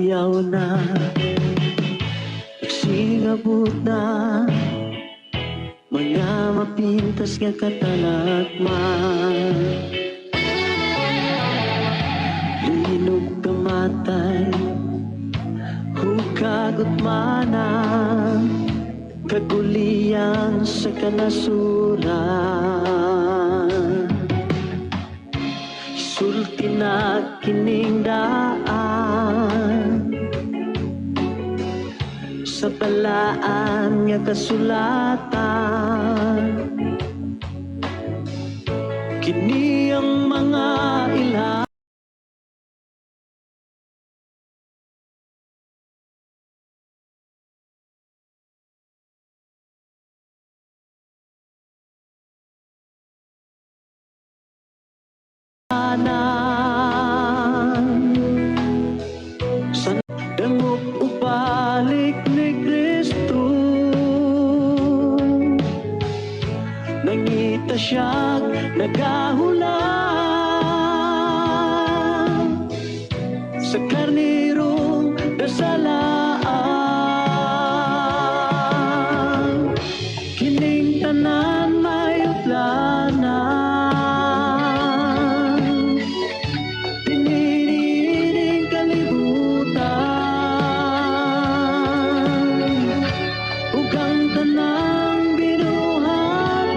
ayaw na, nagsingabot na, mga mapintas nga katalagman. Linog kamatay, hukagot mana, kagulian sa kanasuran. Sulti na kining daan, sa balaan nga kasulatan. Kini ang mga ilan sa dangog ubalik ni Kristo. Nangita siyang nagahulang sa karnirong dasalaan. Kining tanan may utlanan, pininiring kalibutan, ug ang tanang binuhatan.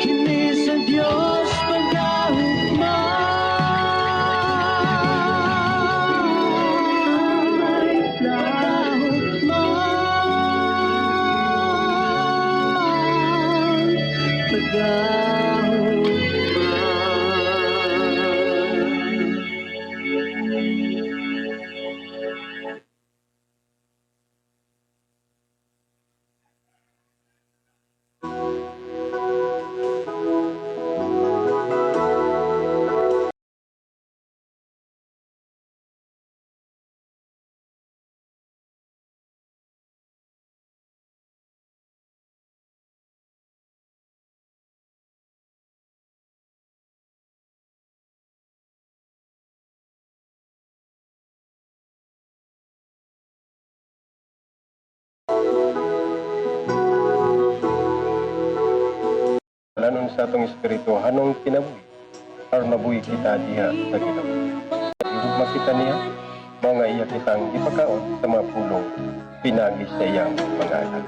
Kini sa Dios pagahugmay, Lanon sa atong espiritu hanong kinabuhi aron mabuhi kita diha sa Ginoo. Ug makita niya mga iya kitang ipakaon sa mga pulong pinagi sa iyang mga anak.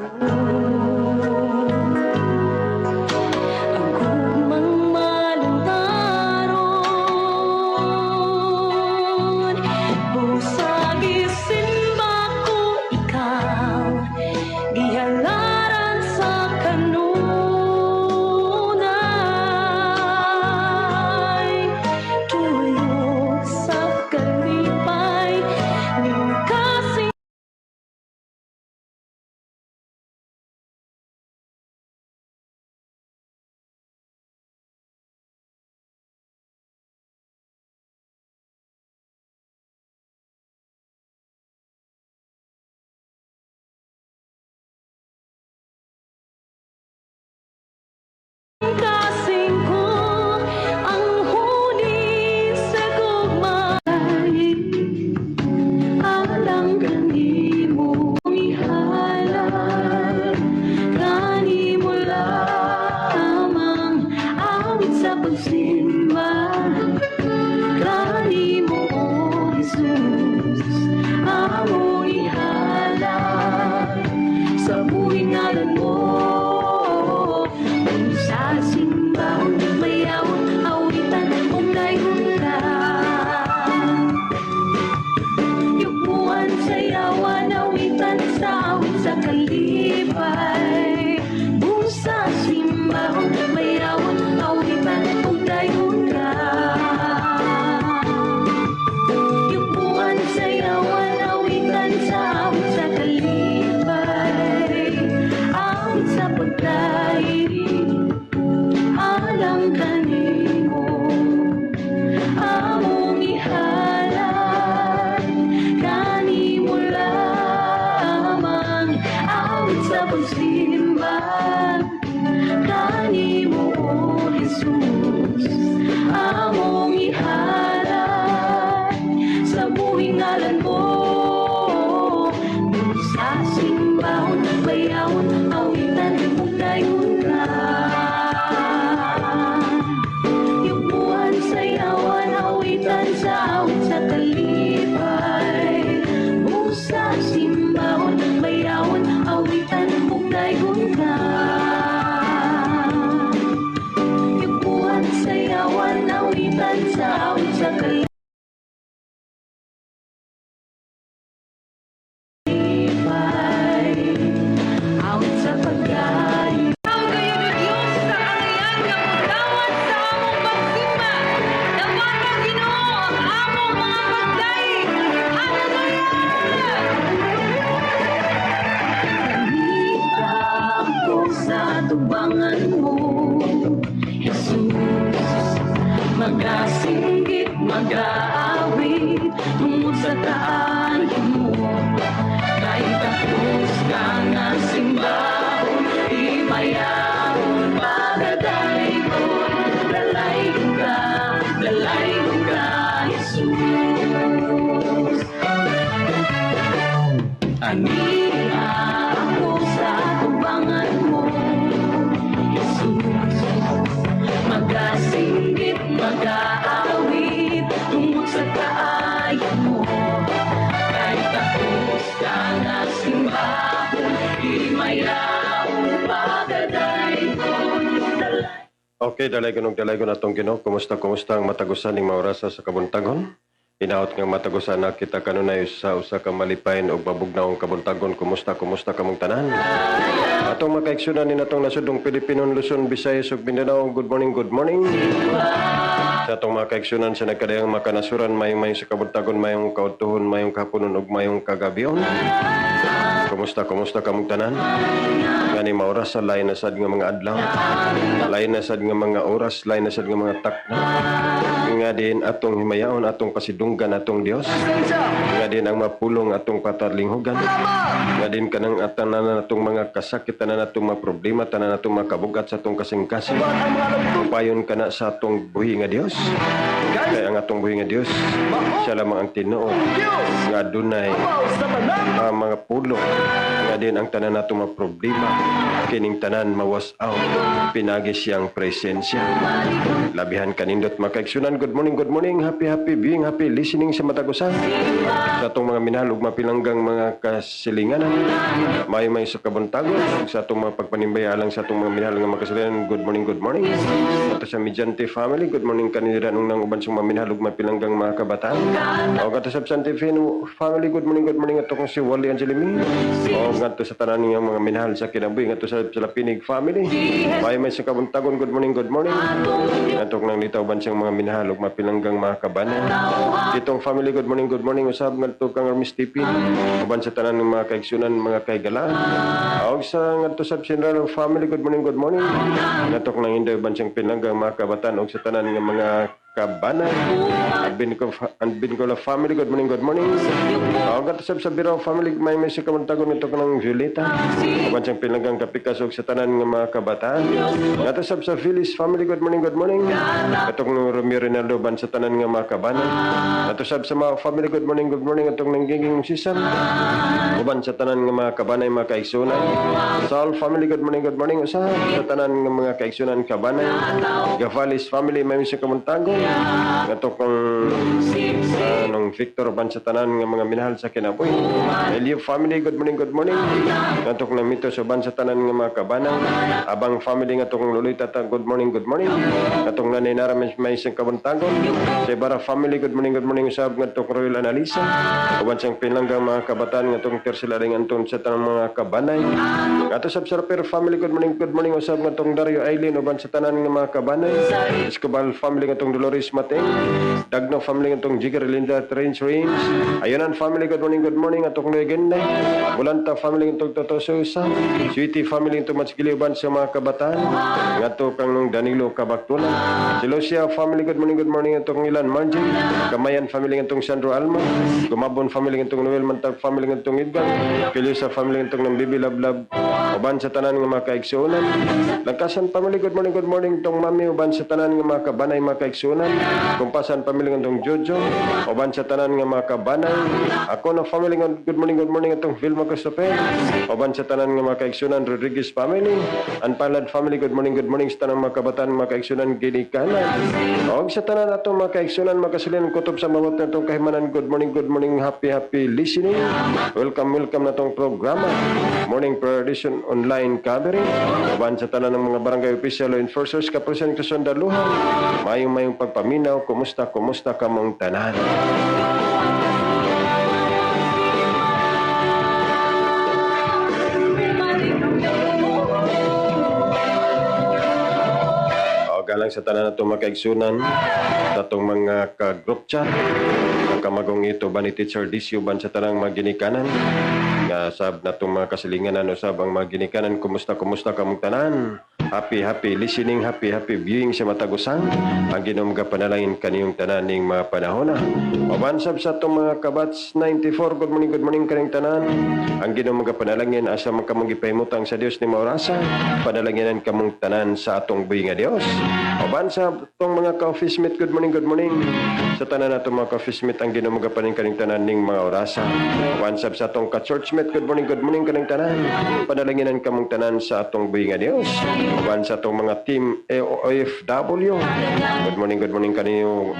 awit sa kalipay. Busa simbawon, bayawon, awitan, bugnayon ka. Ibuhat sayawan, awitan sa awit sa kalipay. Awit sa pagkain. Ang kayo ni Diyos sa kanayan nga pagdawat sa among pagsimba. Dapat mo Ginoo ang among mga pagday. Hallelujah! Halika ako sa tubangan mo, Jesus. Magasinggit, mag-aawit, tungod sa kaayo mo. Kahit tapos ka nga simbahon, imayahon, pagadayon, dalayon ka, Jesus. Aniya ako sa tubangan mo, Jesus. Magasinggit, mag-aawit, tungod sa kaayo mo. Kahit tapos ka na simbahon, imayahon, pagadayon, Okay, dalay ko na itong Ginoo. Kumusta ang matagusan ng maurasa sa kabuntagon? Hinaot nga matagusan na kita kanunay sa usa ka malipayon o babugnaong kabuntagon. Kumusta kamong tanan? Atong makaiksyonan ni natong nasudong Pilipinon, Luzon, Visayas ug Mindanao. Good morning. Sa atong makaiksyonan sa nagkadayang makanasuran, mayong sa kabuntagon, mayong kautuhon, mayong kapunon ug mayong kagabion. Kumusta kamong tanan? Ngani maoras sa lain na sad nga mga adlaw, lain na sad nga mga oras, lain na sad nga mga takna. Nga din atong himayaon, atong pasidunggan atong Dios. Nga din ang mapulong atong patarlinghugan. Nga din kanang tanan atong mga kasakit, tanan atong mga problema, tanan atong mga kabugat sa atong kasing-kasing. Payon kana sa atong buhi nga Dios. Kaya ang atong buhi nga Dios, siya lamang ang tinuod nga dunay mga pulong. Nga din ang tanan natong mga problema, kining tanan mawas out, pinagi siyang presensya. Labihan kanindot makaigsunan. Good morning, happy viewing, happy listening sa matagusan. Sa atong mga minahal ug mapilanggang mga kasilinganan, may sa kabuntagon, ug sa atong mga pagpanimbaya alang sa atong mga minahal nga makasilinan. Good morning. Ato sa Mediante family, good morning kanila nung nang uban sa mga minahal ug mapilanggang mga kabataan. O ato sa Sante family, good morning ato kong si Wally Angelimi. O ato sa tanan nga mga minahal sa kinabuhi, ato sa Lapinig family. May sa kabuntagon, good morning. Ato nang litawban siyang mga minahal ug mapilanggang mga kabanan. Itong family, good morning. Usab ngadto kang Miss Tipin. Uban sa tanan ng mga kaigsunan, mga kaigalaan. Og sa ngadto sa General family, good morning. Ngadto nang inday uban siyang pinanggang mga kabataan og sa tanan ng mga kabanan. Adbin ko la family, good morning. Og ato sa Birao family, may sa kamuntagon nito kanang Violeta. Uban siyang pinanggang kapikas og sa tanan ng mga kabataan. Ato sa Phyllis family, good morning. Atong Romeo Rinaldo ban sa tanan nga mga kabanan. Ato sa mga family, good morning. Atong nanggiging sisan. Uban sa tanan nga mga kabanay, mga kaigsunan. Sa all family, good morning. Usa sa tanan nga mga kaigsunan, kabanay. Gavalis family, may sa kamuntagon. Ato kang nung Victor ban sa tanan nga mga minahal sa kinabuhi. Elio family, good morning. Ato kang namito sa ban sa tanan nga mga kabanang. Abang family nga atong luloy tata, good morning. Atong nanay nara may isang kabuntagon. Sa Ibarra family, good morning. Usab nga atong Royal Analisa. Uban siyang pinanggang mga kabataan nga atong tersilaring anton sa tanang mga kabanay. Ato sa Sarper family, good morning. Usab nga atong Dario Aileen. Uban sa tanan nga mga kabanay. Escobal family nga atong Dolores Mateng. Dagno family nga atong Jigger Linda Range. Ayunan family, good morning. Atong Legenda. Bulanta family nga atong Toto Sousa. Sweetie family nga atong Matsigili. Uban sa mga kabataan. Nga atong kang Danilo Kabaktulan. Si Lucia family, good morning. Atong Ilan Margie. Kamayan family nga atong Sandro Alma. Gumabon family nga atong Noel Mantag family nga atong Edgar. Kilusa family nga atong Bibi Lablab. Uban sa tanan nga mga kaigsunan. Lagkasan family, good morning. Atong Mami. Uban sa tanan nga mga kabanay, mga kaigsunan. tanan, kumpasan pamilya ng Jojo, uban sa tanan nga mga kabanay, ako na family nga good morning atong Vilma Christopher, uban sa tanan nga mga kaigsunan Rodriguez family, Anpalad family good morning sa tanang mga kabataan mga kaigsunan Ginikanan, og sa tanan atong mga kaigsunan makasulinan kutob sa mawat natong kahimanan good morning happy listening, welcome na tong programa Morning Prayer Edition online covering, uban sa tanan ng mga barangay official law enforcers kapulisan Quezon Daluhan, mayong pagpaminaw, kumusta kamong tanan. Galang sa tanan natong mga kaigsunan, sa atong mga ka-group chat, kamagong ito ba ni Teacher Disyo ban sa tanang mga ginikanan, nga sab natong mga kasilinganan usab ang mga ginikanan, kumusta kamong tanan. Happy listening, happy viewing sa matagusang. Ang Ginoong panalangin kaniyong tanan ning mga panahon na. Mabansab sa itong mga kabats 94, good morning kaning tanan. Ang Ginoong panalangin asa makamong gipahimutang sa Dios ni maorasa. Panalanginan kamong tanan sa atong buhi nga Dios. Mabansab itong mga ka-office mate, good morning. Sa tanan natong mga ka-office mate ang Ginoong panalangin kaning tanan ning mga orasa. Mabansab sa atong ka-church mate, good morning kaning tanan. Panalanginan kamong tanan sa atong buhi nga Dios. Uban sa itong mga team OFW. Good morning kanino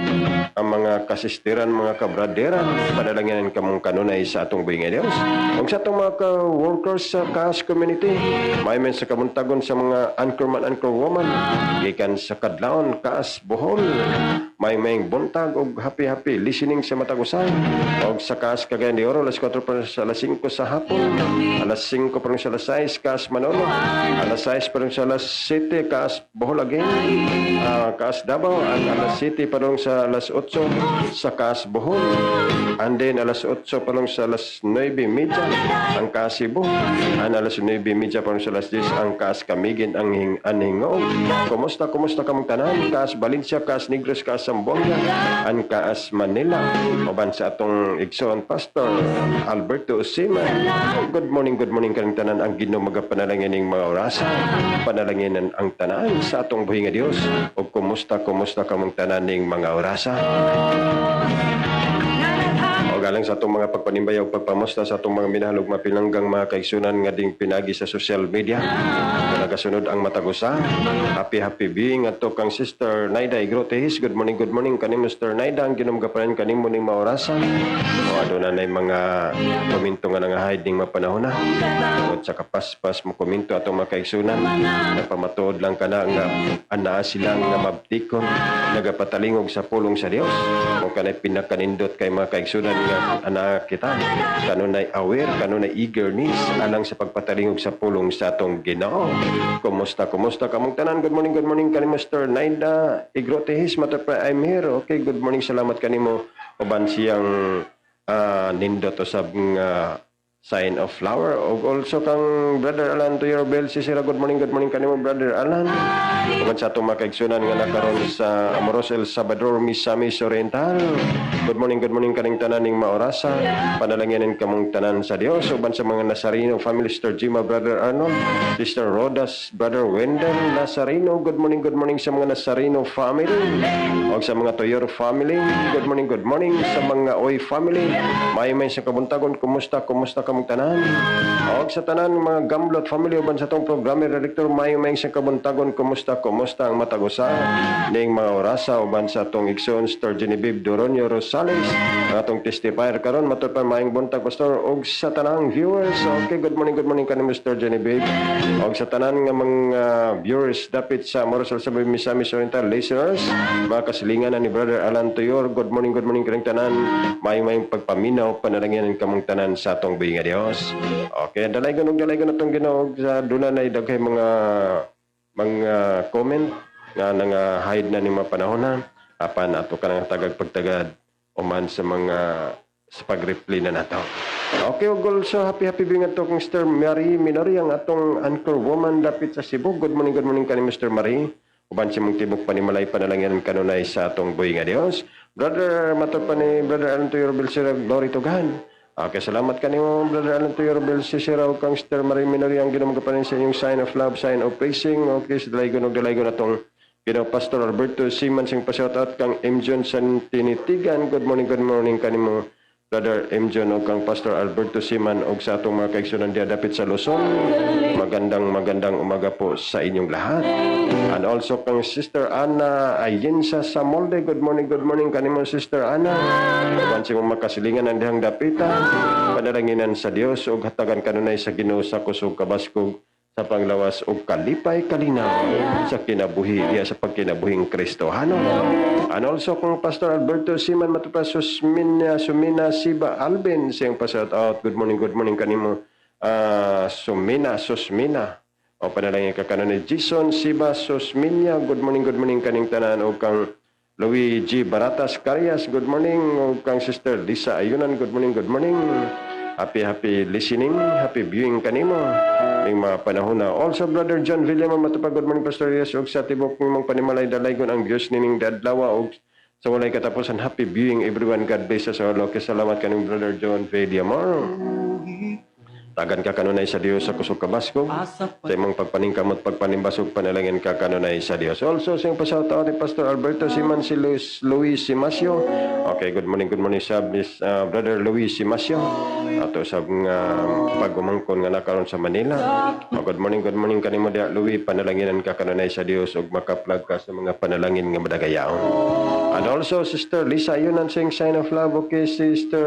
ang mga kasistiran, mga kabraderan. Panalanginan kamong kanunay sa atong buhi nga Dios. Ug sa itong mga workers sa CAS community, may men sa kamuntagon sa mga anchorman, anchorwoman, gikan sa Kadlaon, CAS Bohol, may buntag og happy listening sa matagusan. Og sa CAS Cagayan de Oro, alas 4 pa sa alas 5 sa hapon, alas 5 pa sa alas 6, CAS Manolo, alas 6 pa sa alas 7, CAS Bohol again, CAS Davao, and alas 7 pa sa alas 8 sa CAS Bohol, and then alas 8 pa sa alas 9:30 ang CAS Cebu, and alas 9:30 pa sa alas 10 ang CAS Camiguin ang Anhingog. Kumusta kamong tanan? CAS Valencia, CAS Negros, CAS Zamboanga, and CAS Manila. Uban sa atong igsoon Pastor Alberto Usima. Good morning kaning tanan. Ang Ginoo magapanalangin ning mga orasa. Panalanginan ang tanan sa atong buhi nga Dios. O kumusta kamong tanan ning mga orasa. O galang sa atong mga pagpanimbaya o pagpamusta sa atong mga minahalog mapilanggang mga kaigsunan nga ding pinagi sa social media. Kung nagasunod ang matagusa. Happy viewing ato kang Sister Naida Igrotehis. Good morning kani Mr. Naida. Ang ginumgapanan kanimo ning mga orasan. O aduna nay mga komento nga nangahide ning mapanahon na. Tungod sa kapaspas mo komento atong mga kaigsunan. Napamatuod lang kana nga anaa silang nga mabtikon nagapatalingog sa pulong sa Dios. Kung kanay pinakanindot kay mga kaigsunan nga anak kita, kanunay aware, kanunay eagerness alang sa pagpatalingog sa pulong sa atong Ginoo. Kumusta kamong tanan? Good morning kani Mr. Naida Igrotehis. I'm here. Okay, good morning, salamat kanimo. Uban siyang nindot usab nga sign of flower. O also kang Brother Alan to your bell, sisira good morning kanimo Brother Alan. Uban sa atong makaigsunan nga nakaroon sa Amoros El Salvador, Misamis Oriental. Good morning kaning tanan ning maorasa. Panalangyanin kamong tanan sa Dios. Uban sa mga Nazareno family, Sister Jima, Brother Arnold, Sister Rodas, Brother Wendell Nazareno. Good morning sa mga Nazareno family. O sa mga Toyor family. Good morning sa mga Oy family. May sa kabuntagon, kumusta kamong tanan? O sa tanan mga Gamblot family, uban sa tong programmer director, may sa kabuntagon, kumusta ang matagusa ning mga orasa. Uban sa tong igsoon Sister Genevieve Doronio Rosales, ang atong testifier karon matud pa maayong buntag pastor. Og sa tanang viewers, okay, good morning kanimo Mr. Genevieve. Og sa tanan nga mga viewers dapit sa Morosal sa Misamis Oriental listeners, mga kasilingan ni Brother Alan Toyor, good morning kaning tanan. Maayong pagpaminaw, panalangyanan kamong tanan sa atong buhi nga Dios. Okay, dalaygon atong Ginoo sa dunay daghay mga comment nga hide na ni mga panahon na apan ato ka nang tagag pagtagad uman sa mga sa pag-reply na nato. Okay, also happy viewing ato kong Mr. Marie Minori, ang atong anchor woman dapit sa Cebu. Good morning kani Mr. Marie. Uban si mong tibok panimalay panalangyan kanunay sa atong buhi nga Dios. Brother matod pa ni Brother Alan Toyor Bilsira, glory to God. Okay, salamat kanimo Brother Alan Toyor Bilsira ug kang Mr. Marie Minori, ang ginamagapanin sa inyong sign of love, sign of praising. Okay, sa dalaygon atong Kino Pastor Alberto Siman sing pa-shoutout kang M. John San Tinitigan. Good morning kanimo Brother M. John o kang Pastor Alberto Siman og sa atong mga kaigsunan diya dapit sa Luzon. Magandang umaga po sa inyong lahat. And also kang Sister Ana Ayensa sa Molde. Good morning kanimo Sister Ana. Uban sing makasilingan ang dihang dapitan. Panalanginan sa Dios ug hatagan kanunay sa Ginoo sa kusog kabaskog sa panglawas o kalipay kalinaw sa kinabuhi diya sa pagkinabuhing Kristohano. And also kung Pastor Alberto Siman matupa Sumina Siba Alvin siyang pa-shout out. Good morning kanimo Susmina o panalangin ka kanon ni Jason Siba Susminya. Good morning kaning tanan o kang Louis G. Baratas Carias. Good morning o kang Sister Lisa Ayunan. Good morning. Happy listening, happy viewing kanimo ning mga panahon na. Also Brother John Villamar matupag. Good morning Pastor Yes og sa tibok nimong panimalay dalaygon ang Dios nining dadlawa og sa walay katapusan. Happy viewing everyone. God bless us all. Okay, salamat kaning Brother John Villamar. Tagan ka kanunay sa Dios sa kusog kabaskog sa imong pagpaningkamot pagpanimbasog panalangin ka kanunay sa Dios. Also sing pa-shoutout ni Pastor Alberto Siman si Luis Simasio. Okay, good morning sab Brother Luis Simasio. Ato sa pagumangkon nga nakaron sa Manila. Good morning kanimo dia Luis, panalanginan ka kanunay sa Dios ug makaplag ka sa mga panalangin nga madagayaon. And also Sister Lisa Yunan sing sign of love. Okay, Sister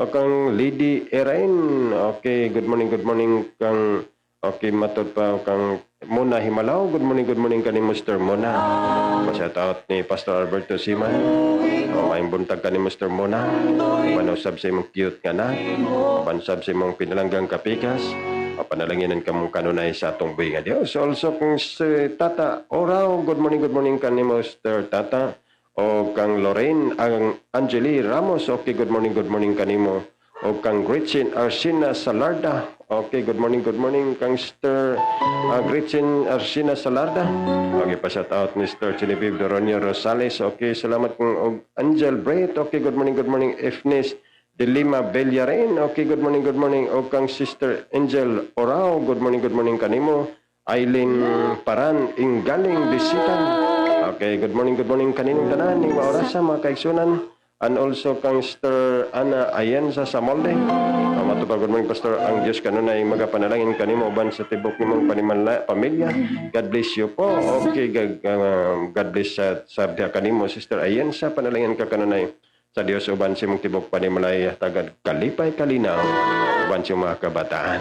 o kang Lady Erain. Okay, good morning kang okay matod pa kang Mona Himalaw. Good morning kani Mr. Mona. Pa-shout out ni Pastor Alberto Siman. Maayong buntag kani Mr. Mona. Manusab sa imong cute nga na. Pansab sa imong pinalanggang kapikas. Panalanginan ka mong kanunay sa atong buhi nga Dios. Also kung si Tata Oraw. Good morning kani Mr. Tata. O kang Lorraine ang Angeli Ramos. Okay, good morning kanimo. O kang Gretchen Arsina Salarda. Okay, good morning kang Sister Gretchen Arsina Salarda. Okay, pa-shout out ni Sister Genevieve Doronio Rosales. Okay, salamat kong og Angel Brett. Okay, good morning Efnes de Lima Bellarin. Okay, good morning o kang Sister Angel Orao. Good morning kanimo. Aileen Paran Inggaling Bisitan. Okay, good morning kaninong tanan ni maorasa mga kaigsunan. And also kang Sister Ana Ayensa sa Molde. Matupag, good morning Pastor. Ang Diyos kanunay magapanalangin kanimo uban sa tibok nimong pamilya. God bless you po. Okay, God bless sa sabdiha kanimo Sister Ayensa. Panalangin ka kanunay sa Dios uban sa imong tibok panimalay tagad kalipay kalinaw uban sa mga kabataan.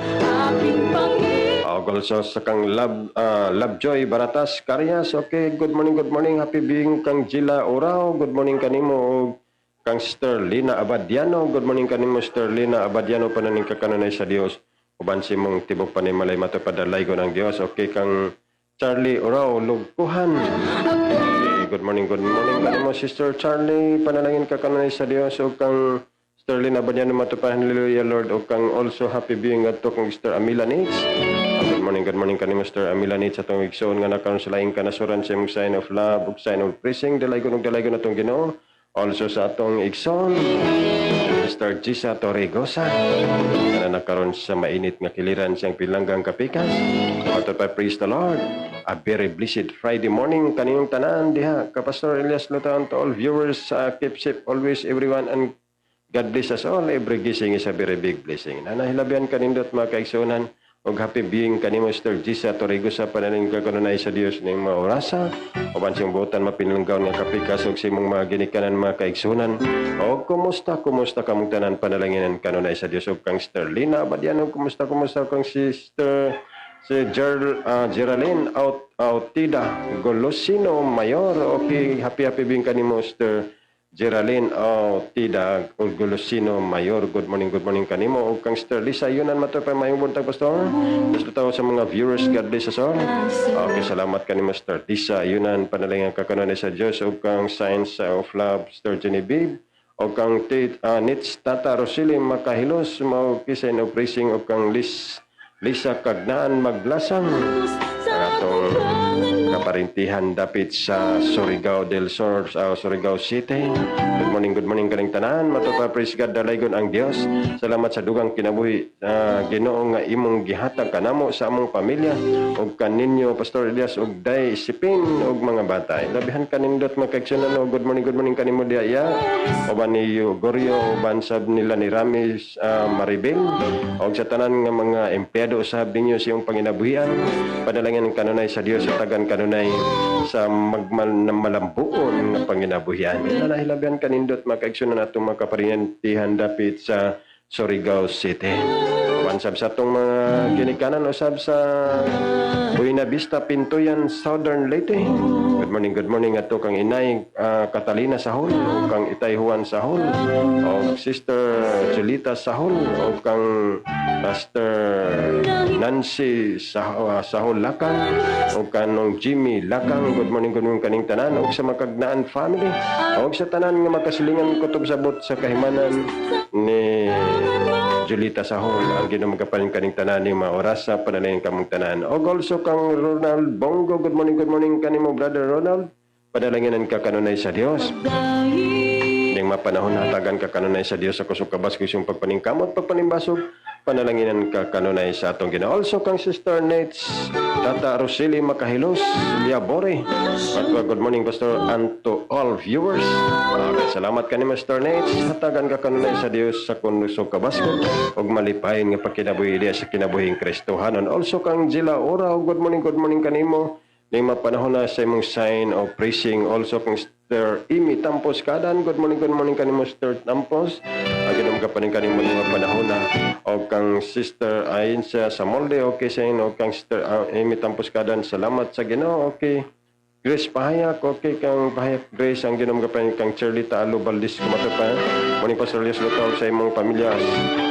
Also sa kang Lovejoy Baratas Carias. Okay, good morning. Happy being kang Gila Orao. Good morning kanimo kang Sister Lina Abadiano. Good morning kanimo Sister Lina Abadiano, pananing ka kanunay sa Dios uban sa imong tibok panimalay matupadalay ko ng Dios. Okay, kang Charlie Orao Lugkuhan. Okay, good morning kanimo Sister Charlie, panalangin ka kanunay sa Dios. O kang Sister Lina Abadiano matupahan, hallelujah Lord. O kang also happy being ato kang Sister Amila Nitz. Good morning kanimo Sister Amila Nitz atong igsoon nga nakaron sa laing kanasuran sa imong sign of love ug sign of praising dalaygon atong Ginoo. Also sa atong igsoon Sister Gisa Torregosa na nakaron sa mainit nga kiliran siyang pilanggang kapikas. Ato pa praise the Lord. A very blessed Friday morning kaninong tanan diha ka Pastor Elias Lutan. To all viewers, keep safe always everyone and God bless us all. Every gising is a very big blessing. Nanahilabihan kanindot mga kaigsunan. Og happy being kanimo Sister Gisa Torregosa, pananing ka kanunay sa Dios ning maorasa uban siyang buotan mapinlunggaw nga kapikas og simong mga ginikanan mga kaigsunan. Og kumusta kamong tanan, panalanginan kanunay sa Dios. Og kang Sister Lina Abadiano, kumusta kang Sister Geraldine Autida Golosino Mayor. Okay, happy being kanimo Sister Geraldine Autida Golosino Mayor. Good morning kanimo. O kang Sister Lisa Yunan matupay mayong buntag Pastor. Gusto tawo sa mga viewers, God bless us all. Okay, salamat kanimo Sister Lisa Yunan, panalangan ka kanunay sa Dios. O kang Signs of Love Sister Genevieve. O kang Nits Tata Rosili Makahilos mao kisain of praising. O kang Lisa Kagnaan Maglasang atong kaparintihan dapit sa Surigao del Sur, Surigao City. good morning kaning tanan. Matupa praise God dalaygon ang Dios. Salamat sa dugang kinabuhi Ginoo nga imong gihatag kanamo sa among pamilya ug kaninyo Pastor Elias ug Day Siping ug mga bata. Labihan kanindot magkaigsunan o good morning kanimo diya. Uban ni Gorio uban sab nila ni Ramis Maribel ug sa tanan nga mga empleyado usab ninyo sa iyong panginabuhian. Padalangin kanunay sa Dios sa tagan kanunay sa malambuon nga panginabuhian. Nanahilabihan kanindot makaigsunan atong mga kaparintihan dapit sa Surigao City. Wansab sa atong mga ginikanan usab sa Buena Vista, Pintuyan, Southern Leyte. Good morning ato kang Inay Catalina Sahol o kang Itay Juan Sahol o Sister Julita Sahol o kang Pastor Nancy Sahol Lakang o kanong Jimmy Lakang. Good morning kaning tanan o sa Makagnaan family o sa tanan nga makasilingan kutob sabot sa kahimanan ni Julita Sahol ang Ginoo magapaling kaning tanan ni mga oras sa panalangin kamong tanan. O also kang Ronald Bongo. Good morning kanimo brother Ronald. Padalanginan ka kanunay sa Dios. Ning mapanahon hatagan ka kanunay sa Dios sa kusog kabas kusong pagpaningkamot pagpanimbasog. Panalanginan ka kanunay sa atong Ginoo. Also kang Sister Nates Tata Roseli Makahilos Liabore. At good morning Pastor and to all viewers. Salamat kanimo Sister Nates. Hatagan ka kanunay sa Dios sa kusog kabas ug malipayon nga pagkinabuhi diya sa kinabuhing Kristohanon. Also kang Jila Ora. Good morning kanimo. Ning mapanahon na sa imong sign of praising. Also kang Sister Imi Tampos Kadan. Good morning kanimo Sister Tampos. Aginom ka pa rin kanimo mga panahon na. O kang Sister Ain sa Molde. Okay sa inyo. O kang Sister Imi Tampos Kadan. Salamat sa Ginoo. Okay. Grace Pahayak. Okay kang Pahayak Grace. Ang ginom ka pa rin kang Charlita Alo Valdez kumatupan. Morning Pastor Elias Lutol sa imong pamilya.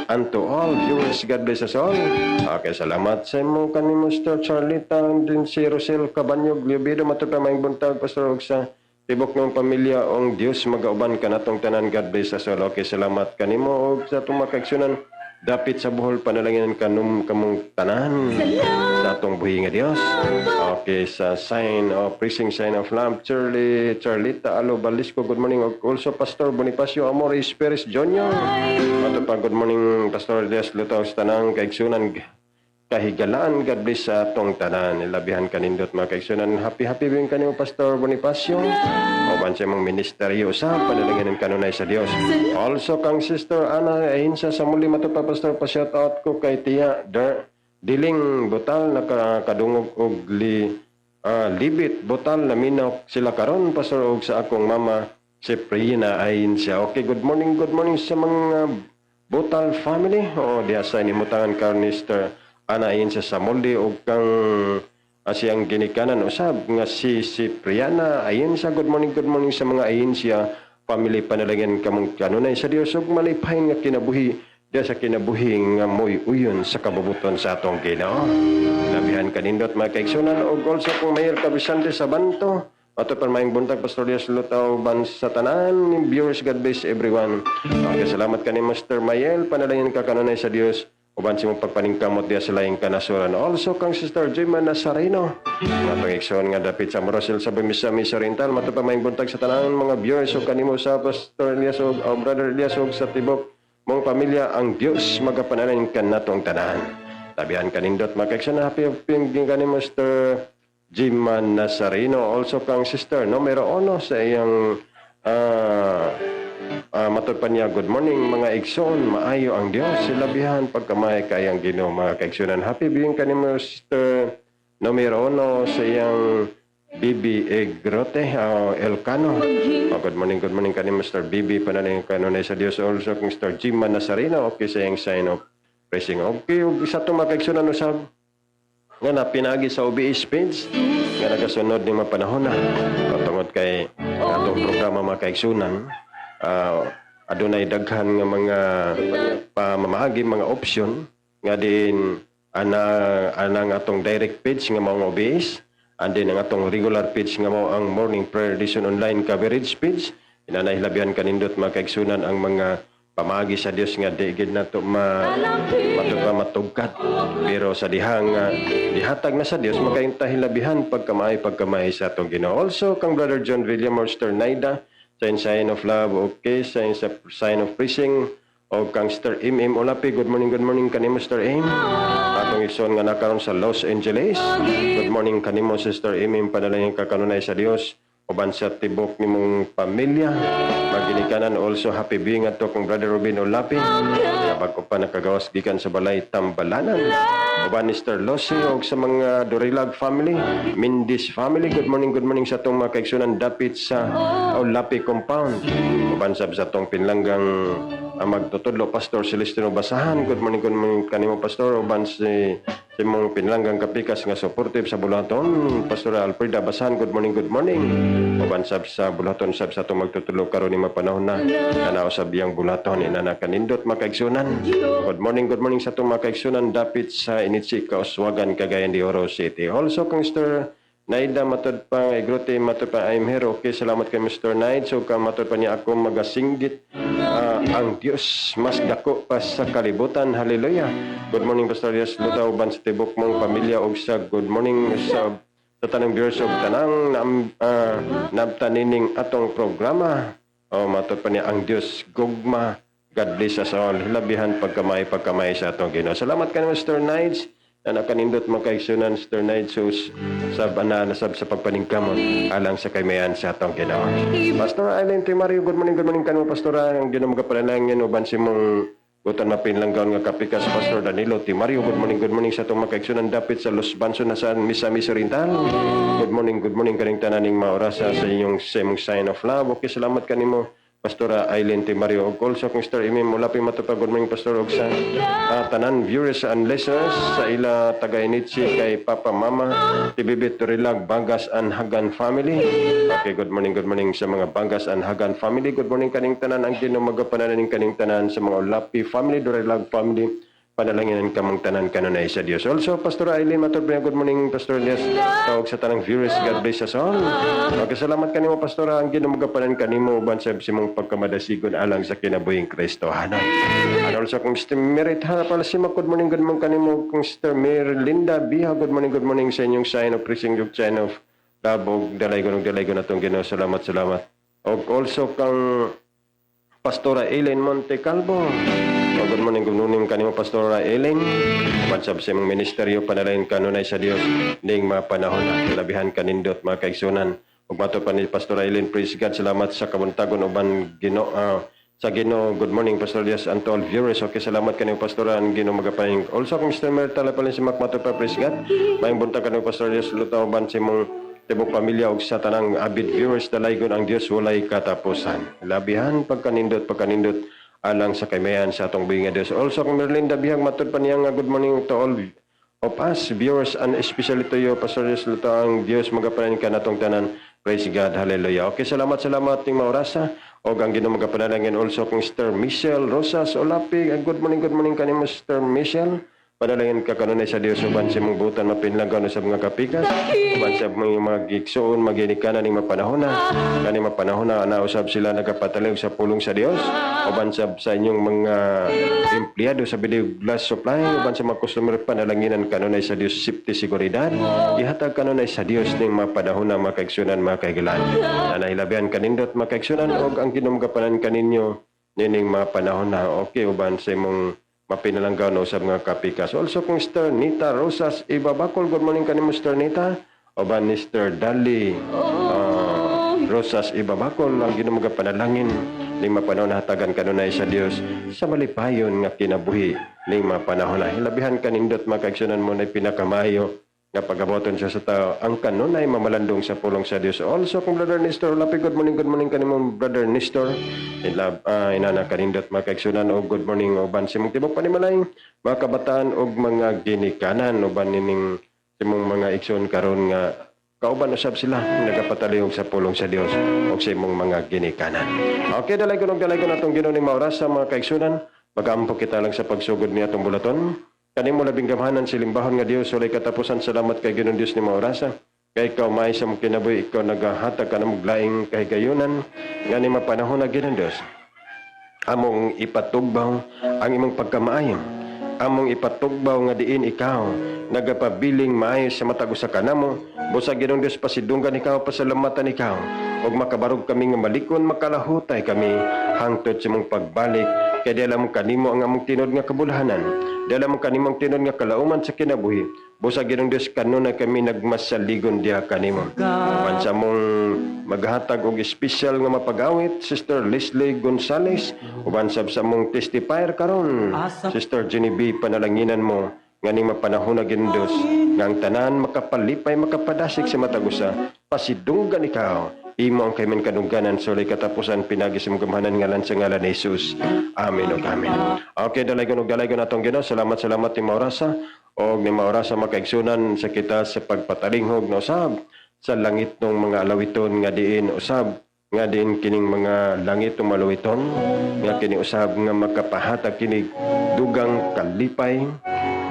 And to all viewers, God bless us all. Okay, salamat sa imong kanimo Sister Charlita. Din si Rosel Cabanyog Liubido matupa maing buntag Pastor og sa tibok ng pamilya ong Dios magauban ka natong tanan. God bless us all. Okay, salamat kanimo og sa atong makaigsunan dapit sa buhol panalangin kamong tanan sa atong buhi nga Dios. Okay, sa sign of praising sign of lamp Charlita Alo Balisco. Good morning. Also Pastor Bonifacio Amores Perez Jr. Ato pa good morning Pastor Elias Lutaw sa tanang kaigsunan kahigalaan. God bless sa atong tanan. Ilabihan kanindot mga kaigsunan. Happy bing kanimo Pastor Bonifacio. Oban sa imong ministeryo sa panalangin kanunay sa Dios. Also kang Sister Ana Ahinsa sa muli matupa Pastor pa shout out ko kay Tia Diling Butal nakadungog og libit Butal na minaw sila karon Pastor og sa akong mama si Prina Ahinsa. Okay, good morning sa mga Butal family. O diya sa inimutangan ka ni Sister Ana Ahinsa sa muli og kang siyang ginikanan usab nga si Priana Ahinsa. Good morning sa mga Ahinsa family. Panalangin kamong kanunay sa Dios ug malipayon nga kinabuhi diya sa kinabuhi nga moy uyon sa kabubuton sa atong Ginoo. Labihan kanindot mga kaigsunan ug also kung mayor kabisante sa Banto. Ato pa maing buntag Pastor Elias Lutaw ban sa tanan ni viewers. God bless everyone. Okay, salamat kanimo Master Mayel. Panalangin ka kanunay sa Dios uban sa mong pagpaningkamot diya sa laing kanasuran. Also kang Sister Jema Nazareno. Matong igsoon nga dapit sa Morosel sa Misamis Oriental. Mato pa maing buntag sa tanan mga viewers o kanimo sa Pastor Elias o Brother Elias o sa tibok mong pamilya. Ang Dios magapanalangin kan natong tanan. Tabihan kanindot makaigsoon. Happy kanimo Sister Jema Nazareno. Also kang Sister numero 1 sa iyang matod pa niya, good morning mga igsoon, maayo ang Dios, silabihan pagkamay kayang Ginoo mga kaigsunan. Happy being kanimo Sister numero 1 sa iyang Bibi Egrote Elcano. Good morning kanimo Mr. Bibi, panalangin kanunay sa Dios. Also kang Sister Jima Nazareno. Okay sa iyang sign of praising. Okay, ug isa to mga kaigsunan usab nga napinagi sa OBS page nga nagasunod ni mapanahon na tungod kay atong programa mga kaigsunan. Adunay daghan nga mga pamamahagi mga option nga din anang atong direct page nga mao OBS and din ang atong regular page nga mao ang Morning Prayer Edition online coverage page. Inanahilabihan kanindot mga kaigsunan ang mga pamagi sa Dios nga di gid nato matugkat pero sa dihang dihatag na sa Dios magkaintahilabihan pagkamay sa atong Ginoo. Also kang Brother John William or Sister Naida sign of love, okay, sign of praising, o kang Sir M.M. Olapi, good morning kanimo Sir M. Atong igsoon nga nakaron sa Los Angeles. Good morning kanimo Sister M.M. Panalangin ka kanunay sa Dios uban sa tibok nimong pamilya. Maginikanan also happy being ato kong Brother Robin Olapi. Kapag ko pa nakagawas gikan sa balay Tambalanan. Uban ni Mr. Losi o sa mga Dorilag family, Mindis family. Good morning sa atong mga kaigsunan dapit sa Olapi compound. Uban sa atong pinlanggang magtutudlo Pastor Celestino Basahan. Good morning kanimo Pastor. Uban si mong pinlanggang kapikas nga supportive sa Bulaton, Pastor Alfreda Basahan. Good morning. Uban sab sa Bulaton sab sa atong magtutudlo karon ni mapanahon na kanao sa biyang Bulaton inana kanindot makaigsunan. Good morning sa atong makaigsunan dapit sa Initsi Kauswagan, Cagayan de Oro City. Also kang Mr. Naida matod pa igrote matod pa I'm here. Okay, salamat kay Mr. Naid. So ka matod pa niya ako magasinggit ang Dios mas dako pa sa kalibutan. Hallelujah. Good morning Pastor Dias Lutaw ban sa tibok mong pamilya og sa good morning sa tanang viewers og tanang nabtanining atong programa. Matod pa niya ang Dios gugma. God bless us all. Hilabihan pagkamay sa atong Ginoo. Salamat kanimo Mr. Naid. Na nakanindot makaigsunan Mr. Naid sus sa sa pagpaningkamon alang sa kaymayan sa atong Ginoo. Pastor Aileen T. Mario, good morning kanimo Pastora. Ang Ginoo magapanalangin uban si mong butan mapinlanggaon nga kapikas Pastor Danilo T. Mario. Good morning sa atong makaigsunan dapit sa Los Banson na sa Misamis Oriental. Good morning kaning tananing maorasa sa inyong sign of love. Okay, salamat kanimo Pastora Aileen T. Mario. Og also kung Mr. Imim Mulapi matupag good morning Pastor og sa tanan viewers and listeners sa ila taga-Initsi kay Papa Mama Tibibit Dorilag Bangas and Hagan family. Okay, good morning sa mga Bangas and Hagan family. Good morning kaning tanan ang Ginoo magapanalangin kaning tanan sa mga Olapi family, Dorilag family. Panalangin kamang tanan kanunay sa Dios. Also, Pastor Aileen matupag good morning Pastor Dias. Tawag sa tanang viewers, God bless us all. Okay, salamat kanimo Pastora ang Ginoo magapanan kanimo uban sa simong pagkamadasigon alang sa kinabuhing Kristohanon. And also kung Mr. Merit Harapalsima, good morning kanimo kung Mr. Merlinda Biha, good morning sa inyong sign of praising yung sign of labog dalaygon atong Ginoo. Salamat. Og also kang Pastora Ellen Monte Calvo. Good morning kanimo Pastora Ellen. Mansab sa imong ministeryo panalangin kanunay sa Dios ning mapanahon na labihan kanindot mga kaigsunan. Ug mato pa ni Pastora Ellen, praise God, salamat sa kabuntagon uban Ginoo sa Ginoo. Good morning Pastor Dias and to all viewers. Okay, salamat kanimo Pastora ang Ginoo magapaning. Also kung Mr. Mertala pa si mato pa, praise God. Maayong buntag kanimo Pastor Dias lutaw uban sa imong tibok pamilya og sa tanang avid viewers dalaygon ang Dios walay katapusan. Labihan pagkanindot alang sa kaymayan sa atong buhing nga Dios. Also kung Merlinda Bihag matod pa niya nga good morning to all of us viewers and especially to you Pastor Dios luto ang Dios magapanan ka natong tanan. Praise God. Hallelujah. Okay, salamat ting maorasa og ang Ginoo magapanalangin also kung Mr. Michelle Rosas Olapi. Good morning kanimo Mr. Michelle. Panalangin ka kanunay sa Dios uban sa imong butan mapinlanggaon sa mga kapikas uban sa mga gigsuon maginikanan ning mapanahon na nausab sila nagapatalig sa pulong sa Dios uban sa inyong mga empleyado sa video glass supply uban sa mga customer panalanginan kanunay sa Dios safety seguridad ihatag kanunay sa Dios ning mapanahon na makaigsunan makaigilan na nahilabihan kanindot makaigsunan og ang Ginoo magapanan kaninyo nining mapanahon na. Okay, uban sa imong mapinalanggaw no sa mga kapikas. Also kung Mr. Nita Rosas Ibabakol, good morning kanimo Mr. Nita. Oban Mr. Dali Rosas Ibabakol, ang Ginoo magapanalangin ning mapanahon na hatagan kanunay sa Dios sa malipayon nga kinabuhi ning mapanahon na hilabihan kanindot makaigsunan mo na pinakamayo nga pagaboton siya sa tao ang kanunay mamalandong sa pulong sa Dios. Also kung Brother Nestor Lapi, good morning kanimo Brother Nestor. Inana kanindot makaigsunan og good morning uban simong tibok panimalay mga kabataan og mga ginikanan uban nining simong mga igsoon karon nga kauban usab sila nagapataliog sa pulong sa Dios og sa imong mga ginikanan. Okay, dalay ko atong Ginoo ning maoras sa mga kaigsunan. Mag-ampo kita lang sa pagsugod ni atong bulaton. Kanimo labing gamhanan silimbahon nga Dios walay katapusan. Salamat kay Ginoong Dios ni maorasa. Kay ikaw may sa mong kinabuhi, ikaw naghatag ka ng maglaing kahigayunan nga ni mapanahon na Ginoong Dios. Among ipatugbaw ang imong pagkamaayo. Among ipatugbaw nga diin ikaw nagapabiling maayo sa matag usa kanamo. Busa Ginoong Dios pasidunggan ikaw, pasalamatan ikaw. ug makabarog kami nga malikon makalahutay kami hangtod sa mong pagbalik kay di alam kanimo ang among tinod nga kabulhanan, di alam kanimo ang tinod nga kalauman sa kinabuhi. Busa ginong Dios kanunay kami nagmasaligon diha kanimo. Uban sa mong maghatag og espesyal nga mapag-awit Sister Leslie Gonzales, uban sa mong testifier karon Sister Jenny B, panalanginan mo nganing mapanahon na ginong Dios nga ang tanan makapalipay makapadasig sa matag usa, pasidunggan ikaw imo ang kaymen kadungganan sulay katapusan pinagi sa gamhanan ngalan sa ngalan ni Jesus. Amen ug amen. Okay, dalaygon atong Ginoo. Salamat ni Maurasa og ni Maurasa makaigsunan sa kita sa pagpatalinghog na usab sa langit ng mga alawiton nga diin usab nga diin kining mga langit ng malawiton nga kini usab nga makapahatag kinig dugang kalipay,